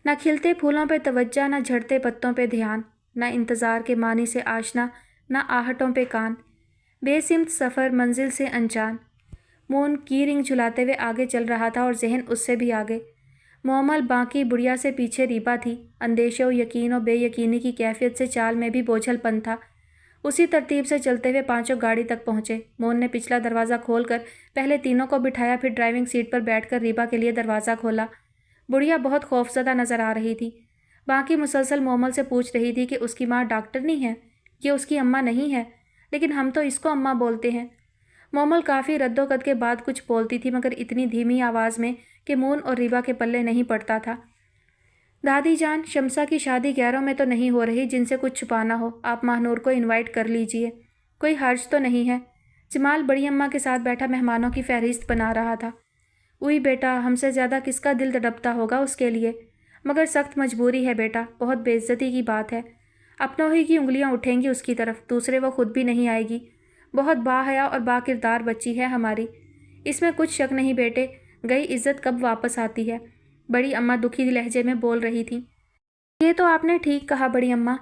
ना खिलते फूलों पे तवज्जा, ना झड़ते पत्तों पे ध्यान। ना इंतज़ार के मानी से आशना, ना आहटों पे कान। बेसिमत सफ़र मंजिल से अनजान। मोहन की रिंग झुलाते हुए आगे चल रहा था और जहन उससे भी आगे। मोमल बांकी बुढ़िया से पीछे रीबा थी। अंदेशे और यकीन और बेयकीनी की कैफियत से चाल में भी बोझलपन था। उसी तरतीब से चलते हुए पांचों गाड़ी तक पहुंचे। मोहन ने पिछला दरवाज़ा खोलकर पहले तीनों को बिठाया, फिर ड्राइविंग सीट पर बैठकर रीबा के लिए दरवाज़ा खोला। बुढ़िया बहुत खौफजदा नज़र आ रही थी। बाकी मुसलसल मोमल से पूछ रही थी कि उसकी माँ डॉक्टर नहीं है, ये उसकी अम्मा नहीं है, लेकिन हम तो इसको अम्मा बोलते हैं। मोमल काफ़ी रद्दोकद के बाद कुछ बोलती थी, मगर इतनी धीमी आवाज़ में कि मोहन और रीबा के पल्ले नहीं पड़ता था। दादी जान, शमसा की शादी गैरों में तो नहीं हो रही जिनसे कुछ छुपाना हो। आप महानूर को इनवाइट कर लीजिए, कोई हर्ज तो नहीं है। जमाल बड़ी अम्मा के साथ बैठा मेहमानों की फहरिस्त बना रहा था। उई बेटा, हमसे ज़्यादा किसका दिल तड़पता होगा उसके लिए, मगर सख्त मजबूरी है बेटा, बहुत बेइज्जती की बात है। अपनों ही की उंगलियां उठेंगी उसकी तरफ, दूसरे वो खुद भी नहीं आएगी। बहुत बाहया और बाकिरदार बच्ची है हमारी, इसमें कुछ शक नहीं बेटे। गई इज्जत कब वापस आती है? बड़ी अम्मा दुखी लहजे में बोल रही थी। ये तो आपने ठीक कहा बड़ी अम्मा।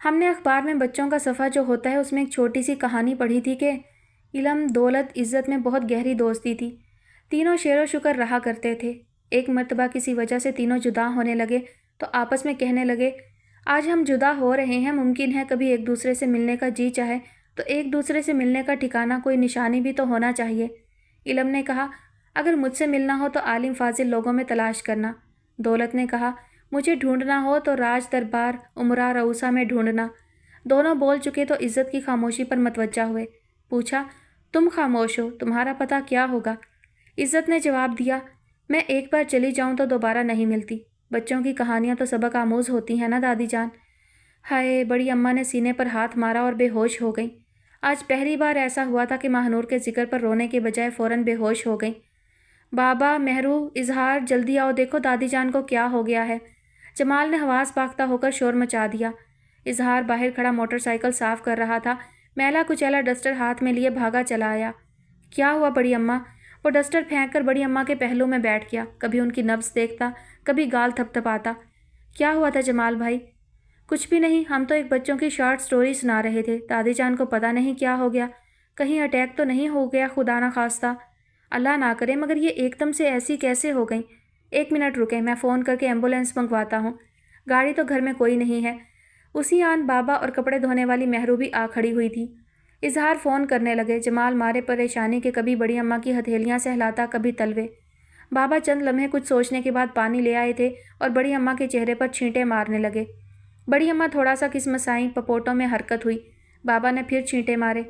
हमने अखबार में बच्चों का सफ़ा जो होता है उसमें एक छोटी सी कहानी पढ़ी थी कि इल्म, दौलत, इज़्ज़त में बहुत गहरी दोस्ती थी। तीनों शेरो शुक्र रहा करते थे। एक मर्तबा किसी वजह से तीनों जुदा होने लगे तो आपस में कहने लगे, आज हम जुदा हो रहे हैं, मुमकिन है कभी एक दूसरे से मिलने का जी चाहे तो एक दूसरे से मिलने का ठिकाना, कोई निशानी भी तो होना चाहिए। इल्म ने कहा, अगर मुझसे मिलना हो तो आलिम फाजिल लोगों में तलाश करना। दौलत ने कहा, मुझे ढूंढना हो तो राज दरबार उमरा रऊसा में ढूंढना। दोनों बोल चुके तो इज़्ज़त की खामोशी पर मतवज्जा हुए। पूछा, तुम खामोश हो, तुम्हारा पता क्या होगा? इज़्ज़त ने जवाब दिया, मैं एक बार चली जाऊं तो दोबारा नहीं मिलती। बच्चों की कहानियां तो सबक आमूज होती हैं ना दादी जान। हाय, बड़ी अम्मा ने सीने पर हाथ मारा और बेहोश हो गई। आज पहली बार ऐसा हुआ था कि महानूर के जिक्र पर रोने के बजाय फ़ौरन बेहोश हो गई। बाबा, मेहरू, इजहार, जल्दी आओ, देखो दादी जान को क्या हो गया है। जमाल ने हवास पाख्ता होकर शोर मचा दिया। इजहार बाहर खड़ा मोटरसाइकिल साफ कर रहा था। मैला कुचैला डस्टर हाथ में लिए भागा चला आया। क्या हुआ बड़ी अम्मा? वो डस्टर फेंक कर बड़ी अम्मा के पहलू में बैठ गया। कभी उनकी नब्ज़ देखता, कभी गाल थपथपाता। क्या हुआ था जमाल भाई? कुछ भी नहीं, हम तो एक बच्चों की शॉर्ट स्टोरी सुना रहे थे। दादी जान को पता नहीं क्या हो गया, कहीं अटैक तो नहीं हो गया खुदा ना खास्ता। अल्लाह ना करे, मगर ये एकदम से ऐसी कैसे हो गई? 1 मिनट रुके, मैं फ़ोन करके एम्बुलेंस मंगवाता हूँ। गाड़ी तो घर में कोई नहीं है। उसी आन बाबा और कपड़े धोने वाली मेहरू भी आ खड़ी हुई थी। इजहार फ़ोन करने लगे। जमाल मारे परेशानी के कभी बड़ी अम्मा की हथेलियाँ सहलाता, कभी तलवे। بابا چند لمحے کچھ سوچنے کے بعد پانی لے آئے تھے اور بڑی اماں کے چہرے پر چھینٹے مارنے لگے۔ بڑی اماں تھوڑا سا کسمسائیں، پپوٹوں میں حرکت ہوئی۔ بابا نے پھر چھینٹے مارے۔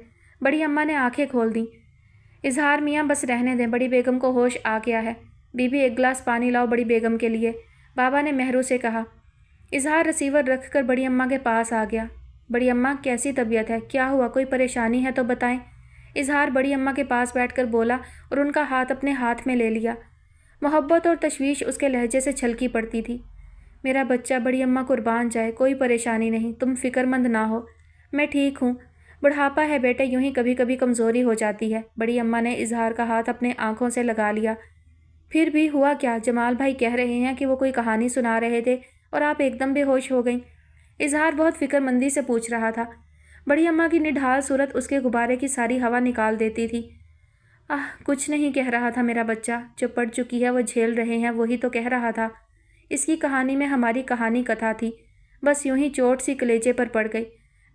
بڑی اماں نے آنکھیں کھول دیں۔ اظہار میاں بس رہنے دیں، بڑی بیگم کو ہوش آ گیا ہے۔ بی بی ایک گلاس پانی لاؤ بڑی بیگم کے لیے، بابا نے مہرو سے کہا۔ اظہار رسیور رکھ کر بڑی اماں کے پاس آ گیا۔ بڑی اماں کیسی طبیعت ہے؟ کیا ہوا؟ کوئی پریشانی ہے تو بتائیں۔ اظہار بڑی اماں کے پاس بیٹھ کر بولا اور ان کا ہاتھ اپنے ہاتھ میں لے لیا۔ محبت اور تشویش اس کے لہجے سے چھلکی پڑتی تھی۔ میرا بچہ، بڑی اماں قربان جائے، کوئی پریشانی نہیں، تم فکر مند نہ ہو، میں ٹھیک ہوں۔ بڑھاپا ہے بیٹے، یوں ہی کبھی کبھی کمزوری ہو جاتی ہے۔ بڑی اماں نے اظہار کا ہاتھ اپنے آنکھوں سے لگا لیا۔ پھر بھی ہوا کیا؟ جمال بھائی کہہ رہے ہیں کہ وہ کوئی کہانی سنا رہے تھے اور آپ ایک دم بے ہوش ہو گئیں۔ اظہار بہت فکر مندی سے پوچھ رہا تھا۔ بڑی اماں کی نڈھال صورت اس کے غبارے کی ساری ہوا نکال دیتی تھی۔ کچھ نہیں کہہ رہا تھا میرا بچہ، جو پڑ چکی ہے وہ جھیل رہے ہیں، وہی تو کہہ رہا تھا۔ اس کی کہانی میں ہماری کہانی کتھا تھی، بس یوں ہی چوٹ سی کلیجے پر پڑ گئی۔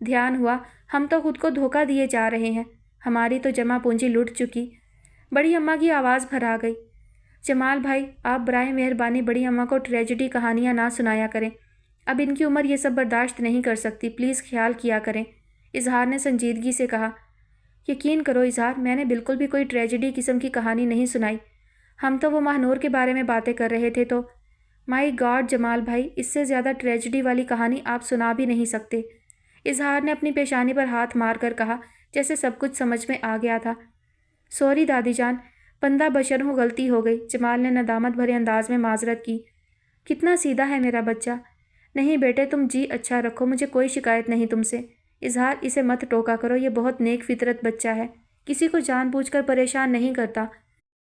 دھیان ہوا ہم تو خود کو دھوکہ دیے جا رہے ہیں، ہماری تو جمع پونجی لٹ چکی۔ بڑی اماں کی آواز بھر آ گئی۔ جمال بھائی، آپ برائے مہربانی بڑی اماں کو ٹریجڈی کہانیاں نہ سنایا کریں، اب ان کی عمر یہ سب برداشت نہیں کر سکتی، پلیز خیال کیا کریں، اظہار نے سنجیدگی سے کہا۔ یقین کرو اظہار، میں نے بالکل بھی کوئی ٹریجڈی قسم کی کہانی نہیں سنائی، ہم تو وہ ماہنور کے بارے میں باتیں کر رہے تھے تو۔ مائی گاڈ جمال بھائی، اس سے زیادہ ٹریجڈی والی کہانی آپ سنا بھی نہیں سکتے، اظہار نے اپنی پیشانی پر ہاتھ مار کر کہا، جیسے سب کچھ سمجھ میں آ گیا تھا۔ سوری دادی جان، بندہ بشر ہوں، غلطی ہو گئی، جمال نے ندامت بھرے انداز میں معذرت کی۔ کتنا سیدھا ہے میرا بچہ۔ نہیں بیٹے، تم جی اچھا رکھو، مجھے کوئی شکایت نہیں تم سے۔ اظہار، اسے مت ٹوکا کرو، یہ بہت نیک فطرت بچہ ہے، کسی کو جان بوجھ کر پریشان نہیں کرتا۔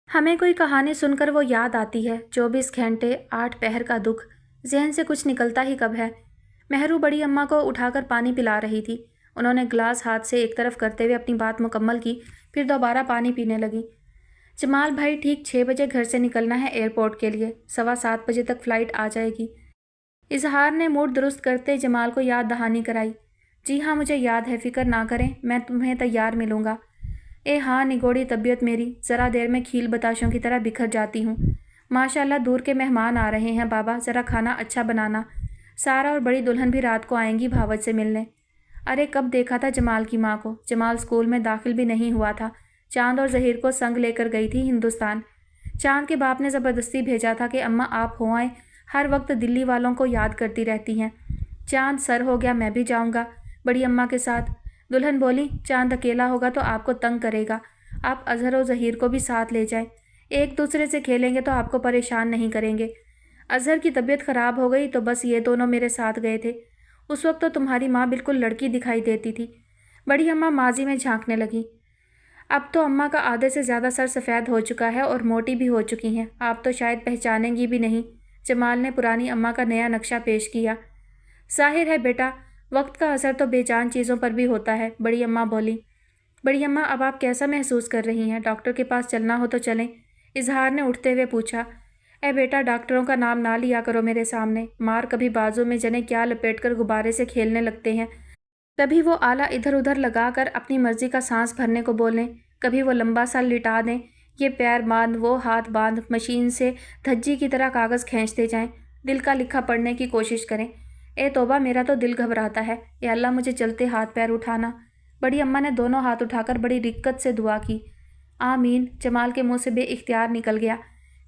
ہمیں کوئی کہانی سن کر وہ یاد آتی ہے، 24 گھنٹے 8 پہر کا دکھ، ذہن سے کچھ نکلتا ہی کب ہے۔ مہرو بڑی اماں کو اٹھا کر پانی پلا رہی تھی، انہوں نے گلاس ہاتھ سے ایک طرف کرتے ہوئے اپنی بات مکمل کی، پھر دوبارہ پانی پینے لگی۔ جمال بھائی، ٹھیک 6 بجے گھر سے نکلنا ہے ایئرپورٹ کے لیے، 7:15 بجے تک فلائٹ آ جائے گی۔ اظہار نے موڈ درست کرتے جمال کو یاد دہانی کرائی۔ جی ہاں مجھے یاد ہے، فکر نہ کریں، میں تمہیں تیار ملوں گا۔ اے ہاں، نگوڑی طبیعت میری، ذرا دیر میں کھیل بتاشوں کی طرح بکھر جاتی ہوں۔ ماشاءاللہ دور کے مہمان آ رہے ہیں بابا، ذرا کھانا اچھا بنانا، سارا اور بڑی دلہن بھی رات کو آئیں گی بھاوت سے ملنے۔ ارے کب دیکھا تھا جمال کی ماں کو؟ جمال اسکول میں داخل بھی نہیں ہوا تھا، چاند اور ظہیر کو سنگ لے کر گئی تھی ہندوستان۔ چاند کے باپ نے زبردستی بھیجا تھا کہ اماں آپ ہو آئیں، ہر وقت دلی والوں کو یاد کرتی رہتی ہیں۔ چاند سر ہو گیا، میں بھی جاؤں گا بڑی اماں کے ساتھ۔ دلہن بولی، چاند اکیلا ہوگا تو آپ کو تنگ کرے گا، آپ اظہر و ظہیر کو بھی ساتھ لے جائیں، ایک دوسرے سے کھیلیں گے تو آپ کو پریشان نہیں کریں گے۔ اظہر کی طبیعت خراب ہو گئی تو بس یہ دونوں میرے ساتھ گئے تھے، اس وقت تو تمہاری ماں بالکل لڑکی دکھائی دیتی تھی۔ بڑی اماں ماضی میں جھانکنے لگی۔ اب تو اماں کا آدھے سے زیادہ سر سفید ہو چکا ہے اور موٹی بھی ہو چکی ہیں، آپ تو شاید پہچانیں گی بھی نہیں۔ جمال نے پرانی اماں کا نیا نقشہ پیش کیا۔ ظاہر ہے بیٹا، وقت کا اثر تو بے جان چیزوں پر بھی ہوتا ہے، بڑی اماں بولی۔ بڑی اماں، اب آپ کیسا محسوس کر رہی ہیں؟ ڈاکٹر کے پاس چلنا ہو تو چلیں، اظہار نے اٹھتے ہوئے پوچھا۔ اے بیٹا، ڈاکٹروں کا نام نہ لیا کرو میرے سامنے، مار کبھی بازو میں جنے کیا لپیٹ کر غبارے سے کھیلنے لگتے ہیں، کبھی وہ آلہ ادھر ادھر لگا کر اپنی مرضی کا سانس بھرنے کو بولیں، کبھی وہ لمبا سا لٹا دیں، یہ پیر باندھ وہ ہاتھ باندھ، مشین سے دھجی کی طرح کاغذ کھینچتے جائیں، دل کا لکھا پڑھنے کی کوشش کریں۔ اے توبہ، میرا تو دل گھبراتا ہے، اے اللہ مجھے چلتے ہاتھ پیر اٹھانا۔ بڑی اماں نے دونوں ہاتھ اٹھا کر بڑی رقت سے دعا کی۔ آمین، جمال کے منہ سے بے اختیار نکل گیا،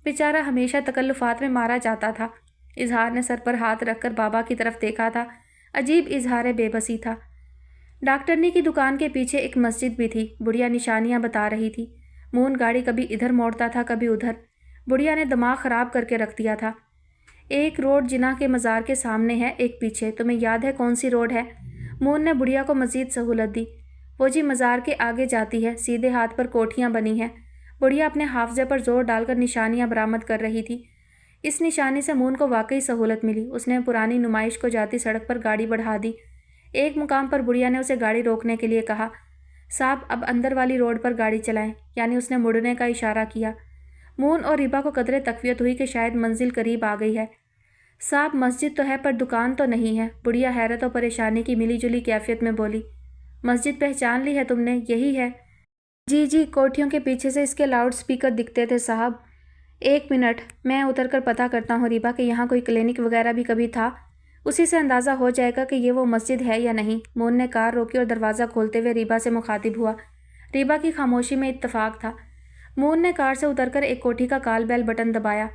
بیچارہ ہمیشہ تکلفات میں مارا جاتا تھا۔ اظہار نے سر پر ہاتھ رکھ کر بابا کی طرف دیکھا تھا، عجیب اظہار بے بسی تھا۔ ڈاکٹرنی کی دکان کے پیچھے ایک مسجد بھی تھی، بڑھیا نشانیاں بتا رہی تھی، مون گاڑی کبھی ادھر موڑتا تھا کبھی ادھر، بڑھیا نے دماغ خراب کر کے رکھ دیا تھا۔ ایک روڈ جناح کے مزار کے سامنے ہے، ایک پیچھے، تمہیں یاد ہے کون سی روڈ ہے؟ مون نے بڑھیا کو مزید سہولت دی۔ وہ جی مزار کے آگے جاتی ہے، سیدھے ہاتھ پر کوٹھیاں بنی ہیں۔ بڑھیا اپنے حافظے پر زور ڈال کر نشانیاں برآمد کر رہی تھی۔ اس نشانی سے مون کو واقعی سہولت ملی، اس نے پرانی نمائش کو جاتی سڑک پر گاڑی بڑھا دی۔ ایک مقام پر بڑھیا نے اسے گاڑی روکنے کے لیے کہا، صاحب اب اندر والی روڈ پر گاڑی چلائیں، یعنی اس نے مڑنے کا اشارہ کیا۔ مون اور ریبا کو قدرے تقویت ہوئی کہ شاید منزل قریب آ گئی ہے۔ صاحب مسجد تو ہے پر دکان تو نہیں ہے، بڑھیا حیرت و پریشانی کی ملی جلی کیفیت میں بولی۔ مسجد پہچان لی ہے تم نے، یہی ہے؟ جی جی، کوٹھیوں کے پیچھے سے اس کے لاؤڈ سپیکر دکھتے تھے صاحب، 1 मिनट, मैं उतर कर पता करता हूँ रीबा कि यहाँ कोई क्लिनिक वगैरह भी कभी था। उसी से अंदाज़ा हो जाएगा कि ये वो मस्जिद है या नहीं। मोहन ने कार रोकी और दरवाज़ा खोलते हुए रीबा से मुखातिब हुआ। रीबा की खामोशी में इत्तेफाक था। मोहन ने कार से उतरकर एक कोठी का कॉल बेल बटन दबाया।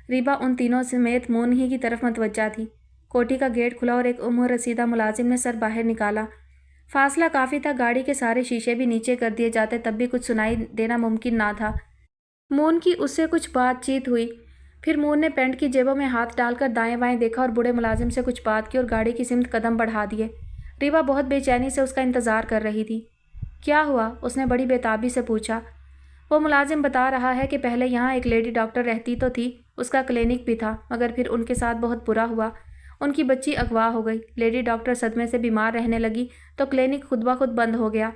रीबा उन तीनों समेत मोहन ही की तरफ मतवज्जा थी। कोठी का गेट खुला और एक उम्र रसीदा मुलाजिम ने सर बाहर निकाला। फासला काफ़ी था, गाड़ी के सारे शीशे भी नीचे कर दिए जाते तब भी कुछ सुनाई देना मुमकिन ना था। मोहन की उससे कुछ बातचीत हुई। फिर मोहन ने पैंट की जेबों में हाथ डालकर दाएं बाएं देखा और बूढ़े मुलाजिम से कुछ बात की और गाड़ी की सिमत कदम बढ़ा दिए। रीबा बहुत बेचैनी से उसका इंतज़ार कर रही थी। क्या हुआ? उसने बड़ी बेताबी से पूछा। वो मुलाजिम बता रहा है कि पहले यहाँ एक लेडी डॉक्टर रहती तो थी, उसका क्लिनिक भी था, मगर फिर उनके साथ बहुत बुरा हुआ। उनकी बच्ची अगवा हो गई। लेडी डॉक्टर सदमे से बीमार रहने लगी तो क्लिनिक खुद ब खुद बंद हो गया।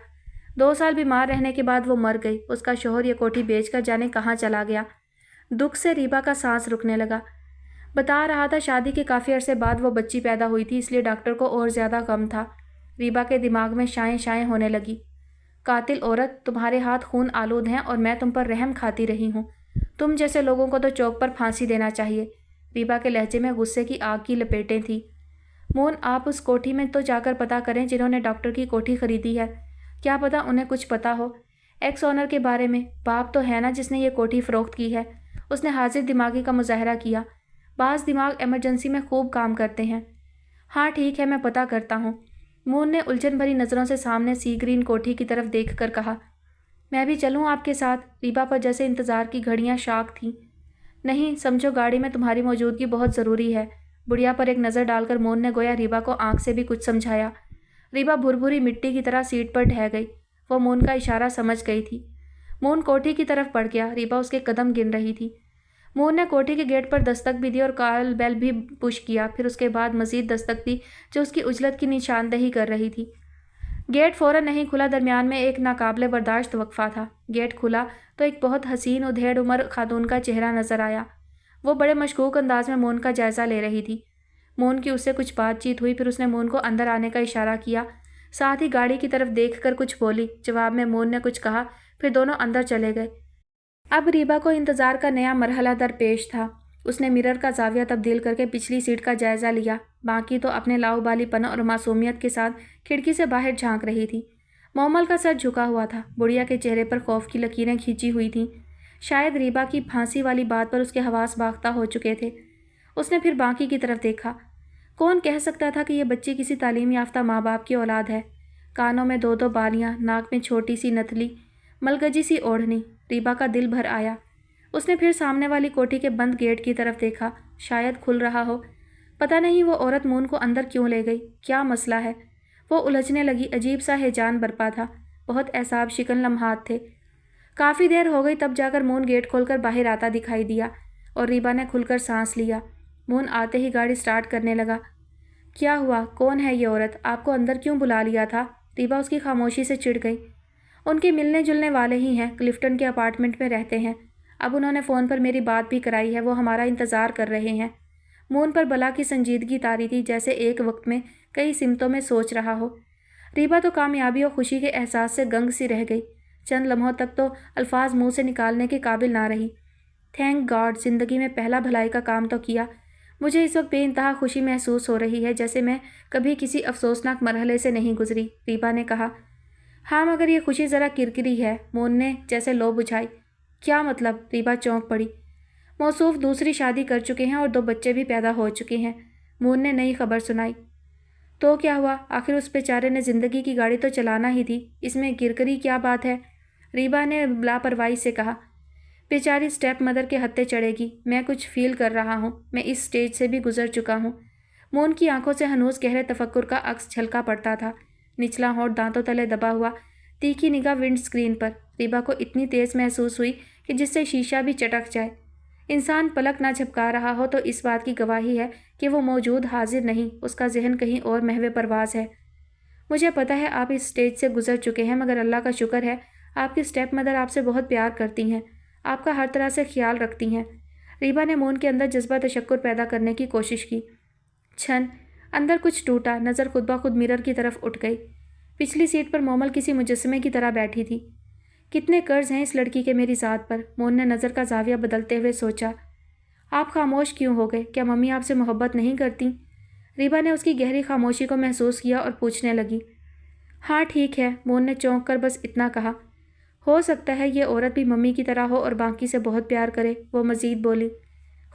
2 साल बीमार रहने के बाद वो मर गई। उसका शोहर ये कोठी बेचकर जाने कहाँ चला गया। दुख से रीबा का सांस रुकने लगा। बता रहा था शादी के काफ़ी अरसे बाद वो बच्ची पैदा हुई थी, इसलिए डॉक्टर को और ज़्यादा गम था। रीबा के दिमाग में शाएं शाएं होने लगी। कातिल औरत, तुम्हारे हाथ खून आलूद हैं और मैं तुम पर रहम खाती रही हूँ। तुम जैसे लोगों को तो चौक पर फांसी देना चाहिए। रीबा के लहजे में गुस्से की आग की लपेटें थीं। मोहन, आप उस कोठी में तो जाकर पता करें जिन्होंने डॉक्टर की कोठी खरीदी है। क्या पता उन्हें कुछ पता हो एक्स ऑनर के बारे में। बाप तो है ना जिसने ये कोठी फ़रोख्त की है। उसने हाजिर दिमागी का मुजाहरा किया। बाज़ दिमाग इमरजेंसी में खूब काम करते हैं। हाँ ठीक है, मैं पता करता हूँ। मोहन ने उलझन भरी नज़रों से सामने सी ग्रीन कोठी की तरफ देख कर कहा। मैं भी चलूँ आपके साथ? रीबा पर जैसे इंतज़ार की घड़ियाँ शाक थीं। नहीं, समझो गाड़ी में तुम्हारी मौजूदगी बहुत ज़रूरी है। बुढ़िया पर एक नज़र डालकर मोहन ने गोया रीबा को आंख से भी कुछ समझाया। रीबा भुरभुरी मिट्टी की तरह सीट पर ढह गई। वो मोहन का इशारा समझ गई थी। मोहन कोठी की तरफ बढ़ गया। रीबा उसके कदम गिन रही थी। मोहन ने कोठी के गेट पर दस्तक भी दी और कॉल बेल भी पुश किया। फिर उसके बाद मज़ीद दस्तक दी जो उसकी उजलत की निशानदही कर रही थी। गेट फ़ौरन नहीं खुला। दरमियान में एक नाकाबिले बर्दाश्त वक्फा था। गेट खुला तो एक बहुत हसीन उधेड़ उम्र खातून का चेहरा नज़र आया। वो बड़े मशकूक अंदाज में मोहन का जायज़ा ले रही थी। मोहन की उससे कुछ बातचीत हुई। फिर उसने मोहन को अंदर आने का इशारा किया। साथ ही गाड़ी की तरफ देखकर कुछ बोली। जवाब में मोहन ने कुछ कहा। फिर दोनों अंदर चले गए। अब रीबा को इंतज़ार का नया मरहला दरपेश था। उसने मिरर का जाविया तब्दील करके पिछली सीट का जायज़ा लिया। बाकी तो अपने लाउबालीपन और मासूमियत के साथ खिड़की से बाहर झांक रही थी। मोमल का सर झुका हुआ था। बुढ़िया के चेहरे पर खौफ की लकीरें खींची हुई थीं। शायद रीबा की फांसी वाली बात पर उसके हवास बाख्ता हो चुके थे। उसने फिर बाकी की तरफ देखा। कौन कह सकता था कि यह बच्ची किसी तालीम याफ्ता माँ बाप की औलाद है। कानों में 2-2 बालियाँ, नाक में छोटी सी नथली, मलगजी सी ओढ़नी। रीबा का दिल भर आया। उसने फिर सामने वाली कोठी के बंद गेट की तरफ देखा। शायद खुल रहा हो। पता नहीं वो औरत मोहन को अंदर क्यों ले गई। क्या मसला है? वो उलझने लगी। अजीब सा हैजान बरपा था। बहुत एसाब शिकन लम्हात थे। काफ़ी देर हो गई तब जाकर मोहन गेट खोलकर बाहर आता दिखाई दिया और रीबा ने खुलकर सांस लिया। मोहन आते ही गाड़ी स्टार्ट करने लगा। क्या हुआ? कौन है ये औरत? आपको अंदर क्यों बुला लिया था? रीबा उसकी खामोशी से चिढ़ गई। उनके मिलने जुलने वाले ही हैं। क्लिफ्टन के अपार्टमेंट में रहते हैं। अब उन्होंने फ़ोन पर मेरी बात भी कराई है। वो हमारा इंतज़ार कर रहे हैं। मोहन पर बला की संजीदगी तारी थी, जैसे एक वक्त में कई सिमतों में सोच रहा हो। रीबा तो कामयाबी और खुशी के एहसास से गंग सी रह गई। चंद लम्हों तक तो अल्फाज मुंह से निकालने के काबिल ना रही। थैंक गॉड, ज़िंदगी में पहला भलाई का काम तो किया। मुझे इस वक्त बेइंतहा खुशी महसूस हो रही है, जैसे मैं कभी किसी अफसोसनाक मरहले से नहीं गुजरी। रीबा ने कहा। हाँ, मगर ये खुशी ज़रा किरकिरी है। मोहन ने जैसे लो बुझाई। क्या मतलब? रीबा चौंक पड़ी। मौसूफ दूसरी शादी कर चुके हैं और 2 बच्चे भी पैदा हो चुके हैं। मोहन ने नई खबर सुनाई। तो क्या हुआ? आखिर उस बेचारे ने ज़िंदगी की गाड़ी तो चलाना ही थी। इसमें किरकिरी क्या बात है? रीबा ने लापरवाही से कहा। बेचारी स्टेप मदर के हत्थे चढ़ेगी। मैं कुछ फील कर रहा हूँ। मैं इस स्टेज से भी गुजर चुका हूँ। मोहन की आंखों से हनूस गहरे तफक्कुर का अक्स झलका पड़ता था। निचला होंठ दांतों तले दबा हुआ, तीखी निगाह विंड स्क्रीन पर। रीबा को इतनी तेज़ महसूस हुई कि जिससे शीशा भी चटक जाए। इंसान पलक ना झपका रहा हो तो इस बात की गवाही है कि वो मौजूद हाजिर नहीं, उसका जहन कहीं और महवे परवाज है। मुझे पता है आप इस स्टेज से गुजर चुके हैं, मगर अल्लाह का शुक्र है आपकी स्टेप मदर आपसे बहुत प्यार करती हैं, आपका हर तरह से ख्याल रखती हैं। रीबा ने मोहन के अंदर जज्बा तशक्कुर पैदा करने की कोशिश की। क्षण अंदर कुछ टूटा। नज़र खुद ब खुद मिरर की तरफ उठ गई। पिछली सीट पर मोमल किसी मुजस्समे की तरह बैठी थी। کتنے قرض ہیں اس لڑکی کے میری ذات پر۔ مون نے نظر کا زاویہ بدلتے ہوئے سوچا۔ آپ خاموش کیوں ہو گئے؟ کیا ممی آپ سے محبت نہیں کرتی؟ ریبا نے اس کی گہری خاموشی کو محسوس کیا اور پوچھنے لگی۔ ہاں ٹھیک ہے، مون نے چونک کر بس اتنا کہا۔ ہو سکتا ہے یہ عورت بھی ممی کی طرح ہو اور باقی سے بہت پیار کرے، وہ مزید بولی۔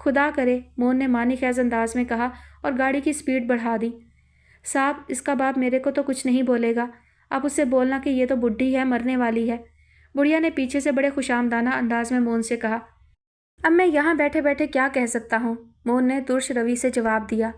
خدا کرے، مون نے معنی خیز انداز میں کہا اور گاڑی کی سپیڈ بڑھا دی۔ صاحب، اس کا باپ میرے کو تو کچھ نہیں بولے گا، آپ اس سے بولنا کہ یہ تو بڈھی ہے، مرنے والی ہے، بڑھیا نے پیچھے سے بڑے خوشامدانہ انداز میں مون سے کہا۔ اب میں یہاں بیٹھے بیٹھے کیا کہہ سکتا ہوں؟ مون نے ترش روی سے جواب دیا۔